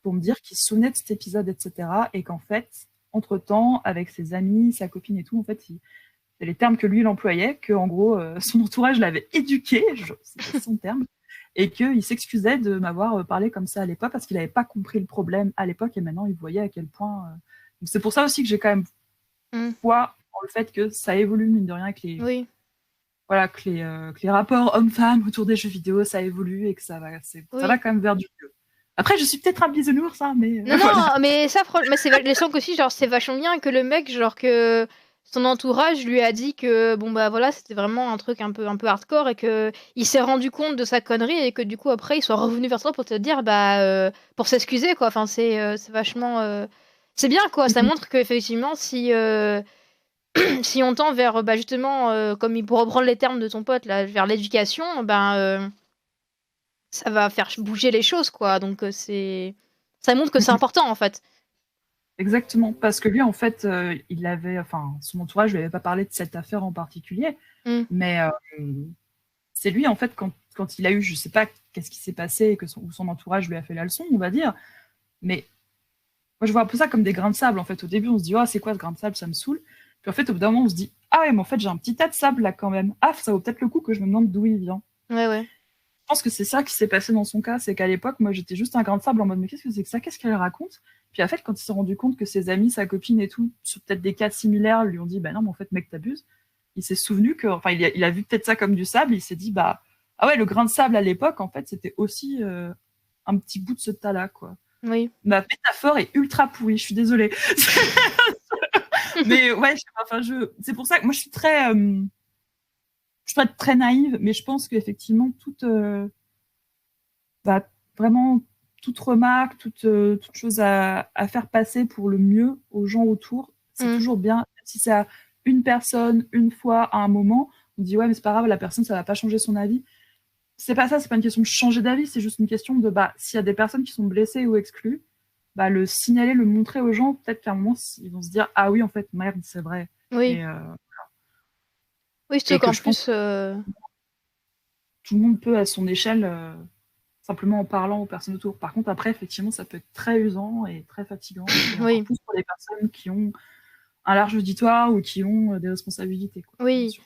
pour me dire qu'il se souvenait de cet épisode, etc. Et qu'en fait, entre-temps, avec ses amis, sa copine et tout, en fait, c'est les termes que lui, il employait, que en gros, son entourage l'avait éduqué, c'était son terme, et qu'il s'excusait de m'avoir parlé comme ça à l'époque parce qu'il n'avait pas compris le problème à l'époque, et maintenant, il voyait à quel point... Donc, c'est pour ça aussi que j'ai quand même foi en le fait que ça évolue, mine de rien, que voilà, que les rapports hommes-femmes autour des jeux vidéo, ça évolue et que ça va quand même vers du mieux. Après, je suis peut-être un bisounours, hein, mais... Non, voilà. Non, mais ça, les sens aussi, genre, c'est vachement bien que le mec, genre, que son entourage lui a dit que, bon, voilà, c'était vraiment un truc un peu hardcore et que il s'est rendu compte de sa connerie et que, du coup, après, il soit revenu vers toi pour te dire, pour s'excuser, quoi. Enfin, c'est vachement... C'est bien, quoi. Ça montre qu'effectivement, si on tend vers, justement, comme pour reprendre les termes de ton pote, là, vers l'éducation, ça va faire bouger les choses, quoi. Donc, ça montre que c'est important, en fait. Exactement, parce que lui, en fait, son entourage lui avait pas parlé de cette affaire en particulier, mais c'est lui, en fait, quand il a eu, je sais pas qu'est-ce qui s'est passé et que son entourage lui a fait la leçon, on va dire, mais moi, je vois un peu ça comme des grains de sable, en fait. Au début, on se dit, c'est quoi ce grain de sable, ça me saoule. Puis en fait, au bout d'un moment, on se dit, ah ouais, mais en fait, j'ai un petit tas de sable là quand même. Ah, ça vaut peut-être le coup que je me demande d'où il vient. Ouais. Je pense que c'est ça qui s'est passé dans son cas, c'est qu'à l'époque, moi, j'étais juste un grain de sable en mode, mais qu'est-ce que c'est que ça? Qu'est-ce qu'elle raconte? Puis en fait, quand il s'est rendu compte que ses amis, sa copine et tout, sur peut-être des cas similaires, lui ont dit, non, mais en fait, mec, t'abuses. Il s'est souvenu que, enfin, il a vu peut-être ça comme du sable, il s'est dit, ah ouais, le grain de sable à l'époque, en fait, c'était aussi un petit bout de ce tas-là, quoi. Oui. Ma métaphore est ultra pourrie, je suis désolée. Mais ouais, c'est pour ça que moi, je suis très naïve, mais je pense qu'effectivement, vraiment, toute remarque, toute chose à faire passer pour le mieux aux gens autour, c'est toujours bien. Si c'est à une personne, une fois, à un moment, on dit, ouais, mais c'est pas grave, la personne, ça va pas changer son avis. C'est pas ça, c'est pas une question de changer d'avis, c'est juste une question de, s'il y a des personnes qui sont blessées ou exclues, le signaler, le montrer aux gens, peut-être qu'à un moment, ils vont se dire, ah oui, en fait, merde, c'est vrai. Oui. Oui, c'est qu'en plus... Tout le monde peut, à son échelle, simplement en parlant aux personnes autour. Par contre, après, effectivement, ça peut être très usant et très fatigant, et Oui. encore plus pour les personnes qui ont un large auditoire ou qui ont des responsabilités, quoi. Oui.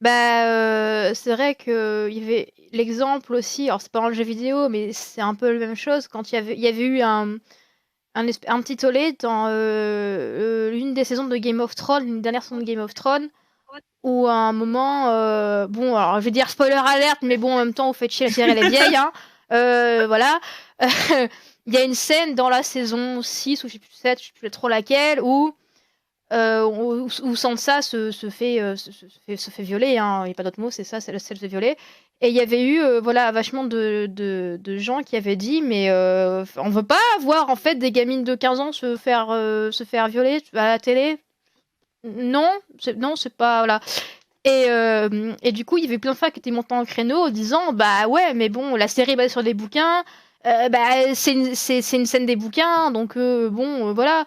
C'est vrai que il y avait l'exemple aussi, alors c'est pas dans le jeu vidéo, mais c'est un peu la même chose quand il y avait eu un petit tollé dans l'une des saisons de Game of Thrones, une dernière saison de Game of Thrones, où à un moment, bon, alors je vais dire spoiler alerte, mais bon, en même temps, vous faites chier, la série elle est vieille, hein. Voilà. Il y a une scène dans la saison 6 ou je sais plus 7, je sais plus trop laquelle, où Sansa se fait violer, hein. Il n'y a pas d'autre mot, c'est ça, c'est le se fait violer. Et il y avait eu voilà, vachement de gens qui avaient dit, mais on veut pas voir en fait des gamines de 15 ans se faire violer à la télé. Non, non, c'est pas. Voilà. Et du coup, il y avait plein de fans qui étaient montés en créneau en disant bah ouais, mais bon, la série est basée sur des bouquins, c'est une scène des bouquins, donc bon, voilà.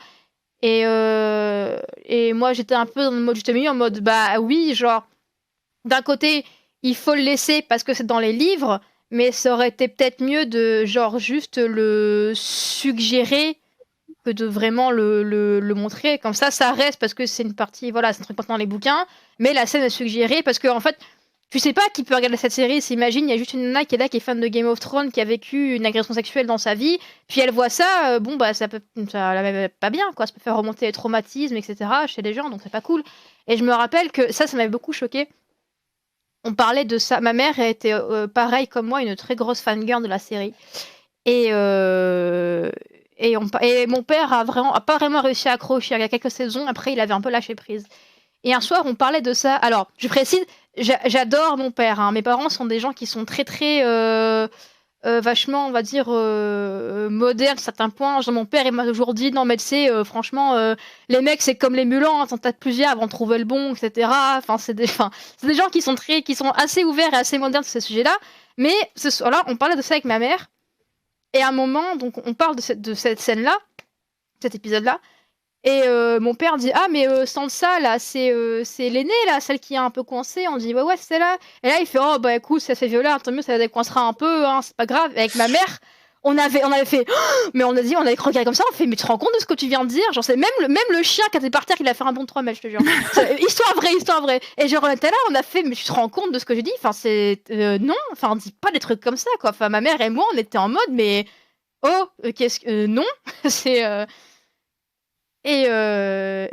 Et moi, j'étais un peu dans le mode juste milieu, en mode, bah oui, genre, d'un côté, il faut le laisser parce que c'est dans les livres, mais ça aurait été peut-être mieux de, genre, juste le suggérer que de vraiment le montrer. Comme ça reste parce que c'est une partie, voilà, c'est un truc important dans les bouquins, mais la scène est suggérée parce que, en fait, tu sais pas qui peut regarder cette série. S'imagine, il y a juste une nana qui est là, qui est fan de Game of Thrones, qui a vécu une agression sexuelle dans sa vie, puis elle voit ça, bon, bah, ça la met pas bien, quoi. Ça peut faire remonter les traumatismes, etc. chez les gens, donc c'est pas cool. Et je me rappelle que ça m'avait beaucoup choqué. On parlait de ça. Ma mère était, pareil comme moi, une très grosse fangirl de la série. Et, euh, et mon père a pas vraiment réussi à accrocher. Il y a quelques saisons, après, il avait un peu lâché prise. Et un soir, on parlait de ça. Alors, je précise, j'adore mon père, hein. Mes parents sont des gens qui sont très, très vachement, on va dire, modernes à certains points. Genre, mon père, il m'a toujours dit, non, mais tu sais, franchement, les mecs, c'est comme les mulans, hein, t'en tas de plusieurs avant de trouver le bon, etc. C'est des gens qui sont assez ouverts et assez modernes sur ces sujets-là. Mais ce soir-là, on parlait de ça avec ma mère. Et à un moment, donc, on parle de cette scène-là, cet épisode-là. Et mon père dit ah mais Sansa là c'est l'aînée là, celle qui est un peu coincée. On dit ouais c'est là. Et là il fait oh bah écoute ça se fait violer, tant mieux ça la décoincera un peu, hein, c'est pas grave. Et avec ma mère on avait fait mais on avait regardé comme ça, on fait mais tu te rends compte de ce que tu viens de dire, genre c'est même le chien qui était par terre il a fait un bond de 3 mètres, je te jure. Histoire vraie. Et genre on était là, on a fait mais tu te rends compte de ce que j'ai dit, enfin c'est non, enfin on dit pas des trucs comme ça quoi. Enfin ma mère et moi on était en mode mais oh qu'est-ce que non c'est et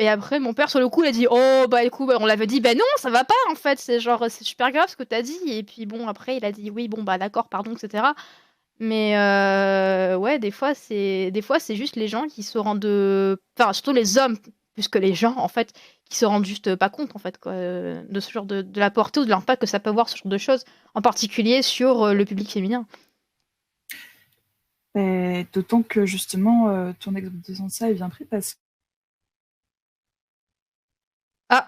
après, mon père, sur le coup, il a dit oh, bah écoute, on l'avait dit, bah non, ça va pas en fait, c'est genre, c'est super grave ce que t'as dit. Et puis bon, après, il a dit oui, bon, bah d'accord, pardon, etc. Mais ouais, des fois, c'est juste les gens qui se rendent. Enfin, surtout les hommes, plus que les gens, en fait, qui se rendent juste pas compte, en fait, quoi, de ce genre de la portée ou de l'impact que ça peut avoir, ce genre de choses, en particulier sur le public féminin. Et d'autant que justement, ton exemple de Sansa est bien pris parce Ah,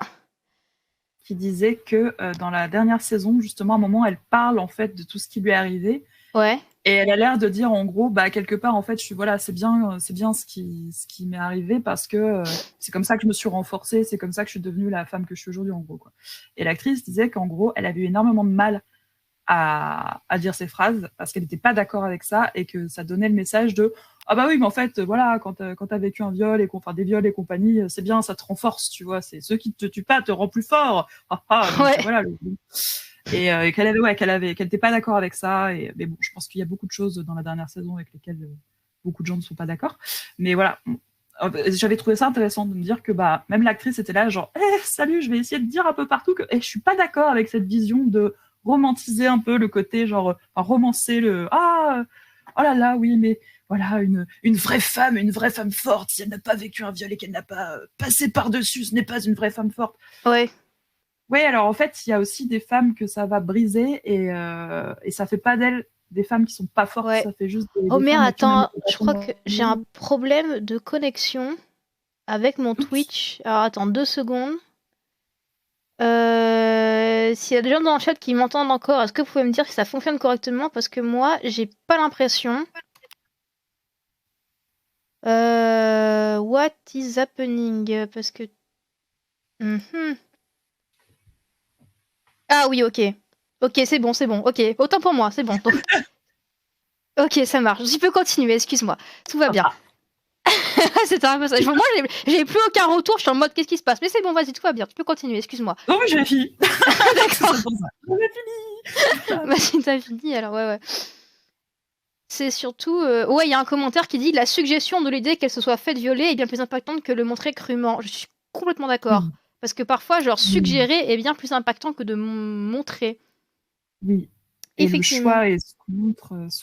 qu'il disait que dans la dernière saison, justement, à un moment, elle parle en fait de tout ce qui lui est arrivé. ouais, Et elle a l'air de dire en gros, bah quelque part en fait, voilà, c'est bien ce qui m'est arrivé parce que c'est comme ça que je me suis renforcée, c'est comme ça que je suis devenue la femme que je suis aujourd'hui en gros quoi. Et l'actrice disait qu'en gros, elle avait eu énormément de mal à dire ces phrases parce qu'elle n'était pas d'accord avec ça et que ça donnait le message de ah bah oui mais en fait voilà quand t'as vécu un viol et enfin des viols et compagnie c'est bien ça te renforce tu vois c'est ceux qui te tuent pas te rend plus fort donc ouais. voilà et qu'elle était pas d'accord avec ça mais bon je pense qu'il y a beaucoup de choses dans la dernière saison avec lesquelles beaucoup de gens ne sont pas d'accord mais voilà j'avais trouvé ça intéressant de me dire que bah même l'actrice était là genre salut je vais essayer de dire un peu partout que je suis pas d'accord avec cette vision de romantiser un peu le côté genre romancer oh là là oui mais voilà une vraie femme forte si elle n'a pas vécu un viol et qu'elle n'a pas passé par dessus ce n'est pas une vraie femme forte. Ouais. Oui alors en fait il y a aussi des femmes que ça va briser et ça fait pas d'elles des femmes qui sont pas fortes, Ouais. ça fait juste Oh des merde, femmes avec qui on a attends, je crois que j'ai un problème de connexion avec mon Twitch. Alors attends 2 secondes. S'il y a des gens dans le chat qui m'entendent encore, est-ce que vous pouvez me dire si ça fonctionne correctement? Parce que moi, j'ai pas l'impression. What is happening? Parce que. Mhm. Ah oui, ok. Ok, c'est bon, c'est bon. Ok, autant pour moi, c'est bon. Donc, Ok, ça marche. Je peux continuer, excuse-moi. Tout va bien. C'était un peu ça. Moi, j'ai plus aucun retour. Je suis en mode, qu'est-ce qui se passe? Mais c'est bon, vas-y, tout va bien. Tu peux continuer, excuse-moi. Non, mais j'ai fini. D'accord. J'ai fini. Vas-y, t'as fini, alors, ouais. C'est surtout... Ouais, il y a un commentaire qui dit « La suggestion de l'idée qu'elle se soit faite violer est bien plus impactante que le montrer crûment. » Je suis complètement d'accord. Oui. Parce que parfois, genre, suggérer est bien plus impactant que de montrer. Oui. Et le choix et ce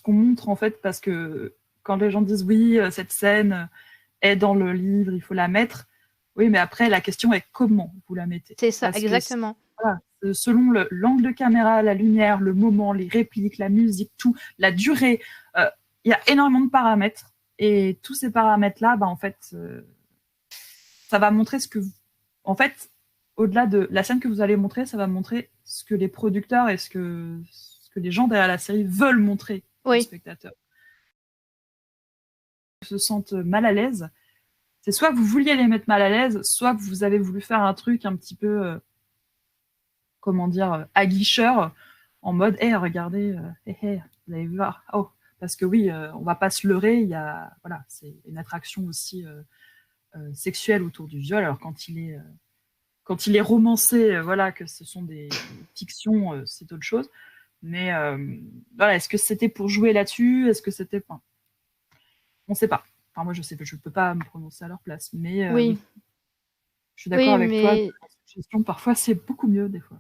qu'on montre, en fait, parce que quand les gens disent « Oui, cette scène est dans le livre, il faut la mettre », oui, mais après, la question est comment vous la mettez. C'est ça, exactement. Voilà, selon l'angle de caméra, la lumière, le moment, les répliques, la musique, tout, la durée, il y a énormément de paramètres. Et tous ces paramètres-là, en fait, ça va montrer ce que vous... En fait, au-delà de la scène que vous allez montrer, ça va montrer ce que les producteurs et ce que les gens derrière la série veulent montrer aux spectateurs. Ils se sentent mal à l'aise. C'est soit que vous vouliez les mettre mal à l'aise, soit que vous avez voulu faire un truc un petit peu... comment dire, aguicheur, en mode, regardez, vous allez voir, parce que oui, on va pas se leurrer, il y a, voilà, c'est une attraction aussi sexuelle autour du viol, alors quand il est romancé, voilà, que ce sont des fictions, c'est autre chose, mais voilà, est-ce que c'était pour jouer là-dessus, est-ce que c'était, on sait pas, enfin moi je peux pas me prononcer à leur place, mais oui. Je suis d'accord avec toi, la suggestion, parfois c'est beaucoup mieux des fois.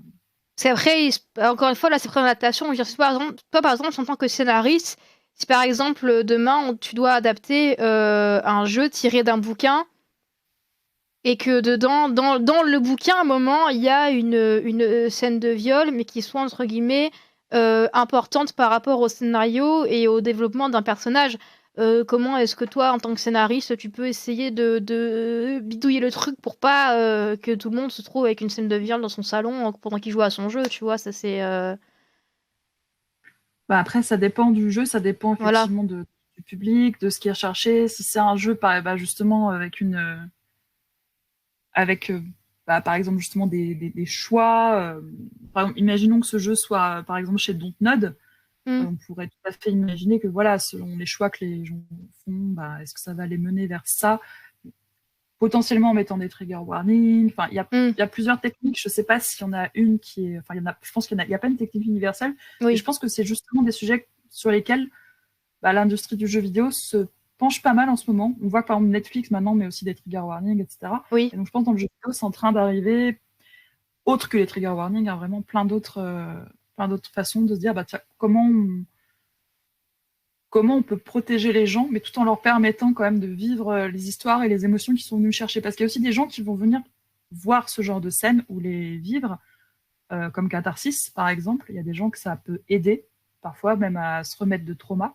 C'est vrai, encore une fois, là, c'est pris en adaptation. Toi, par exemple, en tant que scénariste, si par exemple, demain, tu dois adapter un jeu tiré d'un bouquin, et que dedans, dans le bouquin, à un moment, il y a une scène de viol, mais qui soit, entre guillemets, importante par rapport au scénario et au développement d'un personnage. Comment est-ce que toi, en tant que scénariste, tu peux essayer de bidouiller le truc pour pas que tout le monde se trouve avec une scène de viol dans son salon pendant qu'il joue à son jeu, tu vois, ça c'est... Après, ça dépend du jeu, ça dépend effectivement du public, de ce qui est recherché. Si c'est un jeu, justement, avec par exemple justement des choix. Par exemple, imaginons que ce jeu soit par exemple chez Dontnod. On pourrait tout à fait imaginer que voilà, selon les choix que les gens font, est-ce que ça va les mener vers ça, potentiellement en mettant des trigger warnings. Enfin, il y a plusieurs techniques. Je ne sais pas s'il y en a une qui est... Enfin, je pense qu'il n'y a pas une technique universelle. Et je pense que c'est justement des sujets sur lesquels l'industrie du jeu vidéo se penche pas mal en ce moment. On voit que par exemple Netflix maintenant met aussi des trigger warnings, etc. Et donc je pense que dans le jeu vidéo, c'est en train d'arriver, autre que les trigger warnings, vraiment plein d'autres façons de se dire tiens, comment on peut protéger les gens, mais tout en leur permettant quand même de vivre les histoires et les émotions qu'ils sont venus chercher. Parce qu'il y a aussi des gens qui vont venir voir ce genre de scènes ou les vivre, comme catharsis, par exemple. Il y a des gens que ça peut aider, parfois même à se remettre de trauma.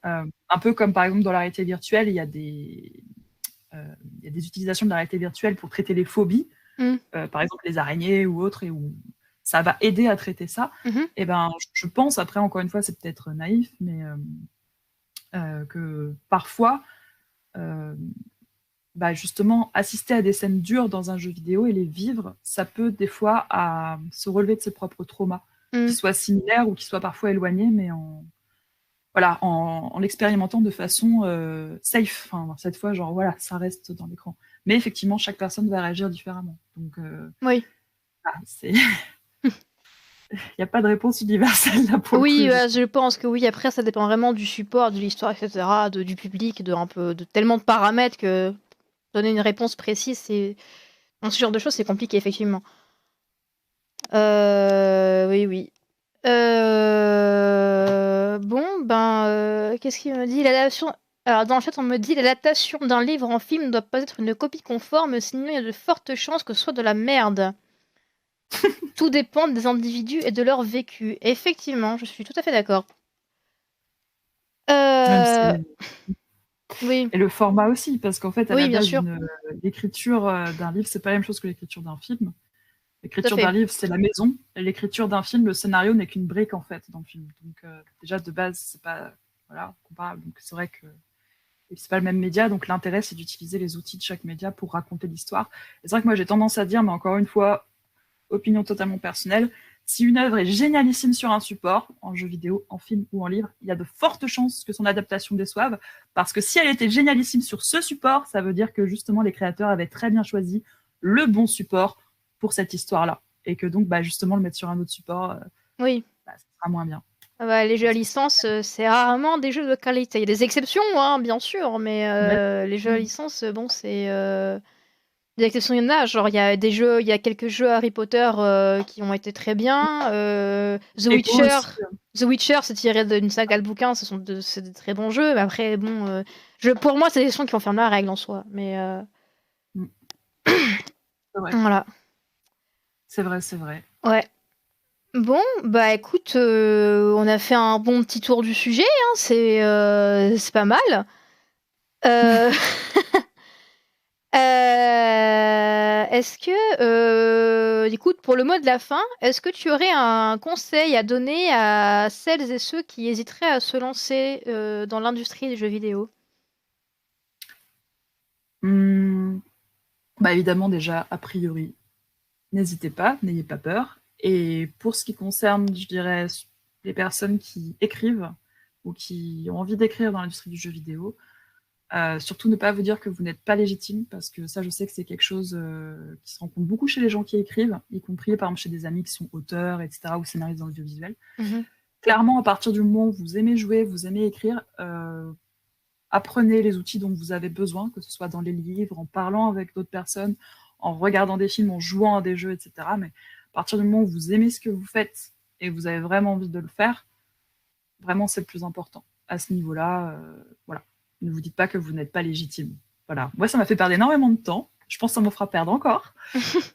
Un peu comme par exemple dans la réalité virtuelle, il y a des utilisations de la réalité virtuelle pour traiter les phobies, par exemple les araignées ou autres, et où ça va aider à traiter ça. Et je pense, après encore une fois c'est peut-être naïf, mais que parfois justement assister à des scènes dures dans un jeu vidéo et les vivre, ça peut des fois à se relever de ses propres traumas, qui soient similaires ou qui soient parfois éloignés, mais en l'expérimentant de façon safe. Enfin, cette fois, genre, voilà, ça reste dans l'écran. Mais effectivement, chaque personne va réagir différemment. Donc, il n'y a pas de réponse universelle là pour le coup. Je pense que oui. Après, ça dépend vraiment du support, de l'histoire, etc., du public, de tellement de paramètres que donner une réponse précise, dans ce genre de choses, c'est compliqué, effectivement. Oui. Qu'est-ce qu'il me dit? L'adaptation... Alors, dans le chat, on me dit l'adaptation d'un livre en film ne doit pas être une copie conforme, sinon il y a de fortes chances que ce soit de la merde. Tout dépend des individus et de leur vécu. Effectivement, je suis tout à fait d'accord. Oui. Et le format aussi, parce qu'en fait, à la base, bien sûr. l'écriture d'un livre, c'est pas la même chose que l'écriture d'un film. L'écriture d'un livre, c'est la maison. Et l'écriture d'un film, le scénario n'est qu'une brique, en fait, dans le film. Donc, déjà, de base, c'est pas comparable. Donc, c'est vrai que c'est pas le même média. Donc, l'intérêt, c'est d'utiliser les outils de chaque média pour raconter l'histoire. Et c'est vrai que moi, j'ai tendance à dire, mais encore une fois, opinion totalement personnelle, Si une œuvre est génialissime sur un support, en jeu vidéo, en film ou en livre, il y a de fortes chances que son adaptation déçoive, parce que si elle était génialissime sur ce support, ça veut dire que justement les créateurs avaient très bien choisi le bon support pour cette histoire-là, et que donc justement le mettre sur un autre support, Oui. ça sera moins bien. Les jeux à licence, c'est rarement des jeux de qualité. Il y a des exceptions, hein, bien sûr, mais les jeux à licence, bon, c'est des exceptions, il y en a. Genre, il y a quelques jeux Harry Potter qui ont été très bien. The Witcher, c'est tiré d'une saga de bouquins, c'est des très bons jeux. Mais après, bon, pour moi, c'est des exceptions qui confirment la règle en soi. Mais voilà. C'est vrai. Ouais. Bon, écoute, on a fait un bon petit tour du sujet, hein, c'est pas mal. Est-ce que, écoute, pour le mot de la fin, est-ce que tu aurais un conseil à donner à celles et ceux qui hésiteraient à se lancer dans l'industrie des jeux vidéo? Évidemment, déjà, a priori, n'hésitez pas, n'ayez pas peur. Et pour ce qui concerne, je dirais, les personnes qui écrivent ou qui ont envie d'écrire dans l'industrie du jeu vidéo, surtout ne pas vous dire que vous n'êtes pas légitime, parce que ça, je sais que c'est quelque chose qui se rencontre beaucoup chez les gens qui écrivent, y compris par exemple chez des amis qui sont auteurs, etc., ou scénaristes dans l'audiovisuel. Clairement, à partir du moment où vous aimez jouer, vous aimez écrire, apprenez les outils dont vous avez besoin, que ce soit dans les livres, en parlant avec d'autres personnes, en regardant des films, en jouant à des jeux, etc. Mais à partir du moment où vous aimez ce que vous faites et vous avez vraiment envie de le faire, vraiment, c'est le plus important. À ce niveau-là, voilà. Ne vous dites pas que vous n'êtes pas légitime. Voilà. Moi, ça m'a fait perdre énormément de temps. Je pense que ça m'en fera perdre encore.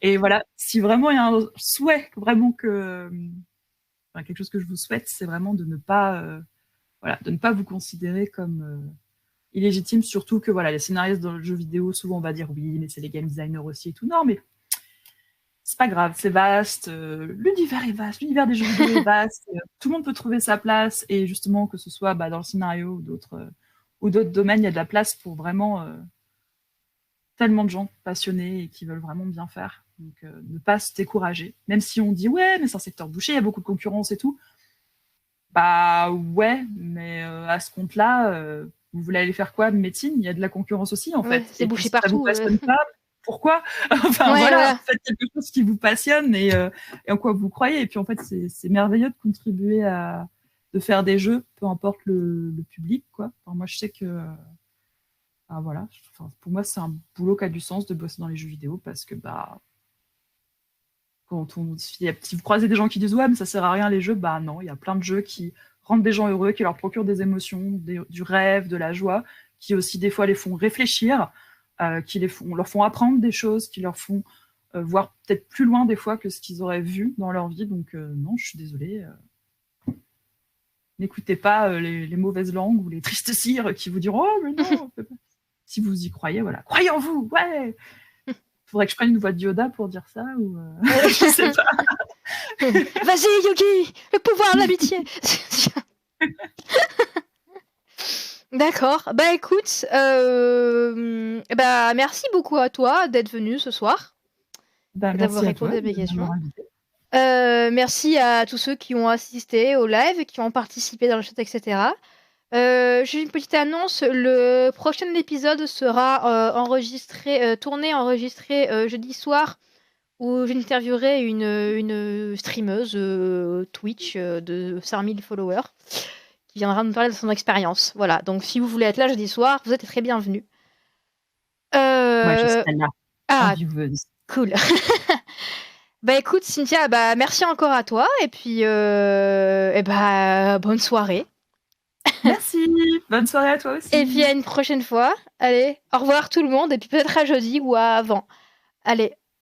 Et voilà, si vraiment il y a un souhait, vraiment quelque chose que je vous souhaite, c'est vraiment de ne pas vous considérer comme illégitime, surtout que les scénaristes dans le jeu vidéo, souvent on va dire oui, mais c'est les game designers aussi et tout. Non, mais c'est pas grave, c'est vaste, l'univers est vaste, l'univers des jeux vidéo est vaste, tout le monde peut trouver sa place, et justement, que ce soit dans le scénario ou d'autres domaines, il y a de la place pour vraiment tellement de gens passionnés et qui veulent vraiment bien faire. Donc, ne pas se décourager. Même si on dit, ouais, mais c'est un secteur bouché, il y a beaucoup de concurrence et tout. Ouais, mais à ce compte-là, vous voulez aller faire quoi? Médecine? Il y a de la concurrence aussi, en fait. C'est bouché partout. Ça vous passionne pas, pourquoi? Enfin, faites quelque chose qui vous passionne et en quoi vous croyez. Et puis, en fait, c'est merveilleux de contribuer de faire des jeux, peu importe le public, quoi. Enfin, moi, je sais que pour moi, c'est un boulot qui a du sens de bosser dans les jeux vidéo, parce que quand vous croisez des gens qui disent ouais, mais ça sert à rien les jeux, non, il y a plein de jeux qui rendent des gens heureux, qui leur procurent des émotions, du rêve, de la joie, qui aussi des fois les font réfléchir, qui leur font apprendre des choses, qui leur font voir peut-être plus loin des fois que ce qu'ils auraient vu dans leur vie. Donc non, je suis désolée. N'écoutez pas les mauvaises langues ou les tristes cires qui vous diront oh mais non. Si vous y croyez, croyez en vous, ouais. Faudrait que je prenne une voix de Yoda pour dire ça, ou je sais pas. Vas-y, Yogi, le pouvoir de l'amitié. D'accord. Écoute, merci beaucoup à toi d'être venu ce soir, d'avoir répondu à mes questions. Merci à tous ceux qui ont assisté au live, qui ont participé dans le chat, etc. J'ai une petite annonce. Le prochain épisode sera tourné, enregistré jeudi soir, où j'interviewerai une streameuse Twitch de 5000 followers qui viendra nous parler de son expérience. Voilà, donc si vous voulez être là jeudi soir, vous êtes très bienvenus. Je serai là. Ah, cool. Écoute, Cynthia, merci encore à toi, et puis bonne soirée. Merci, bonne soirée à toi aussi. Et puis à une prochaine fois. Allez, au revoir tout le monde, et puis peut-être à jeudi ou à avant. Allez,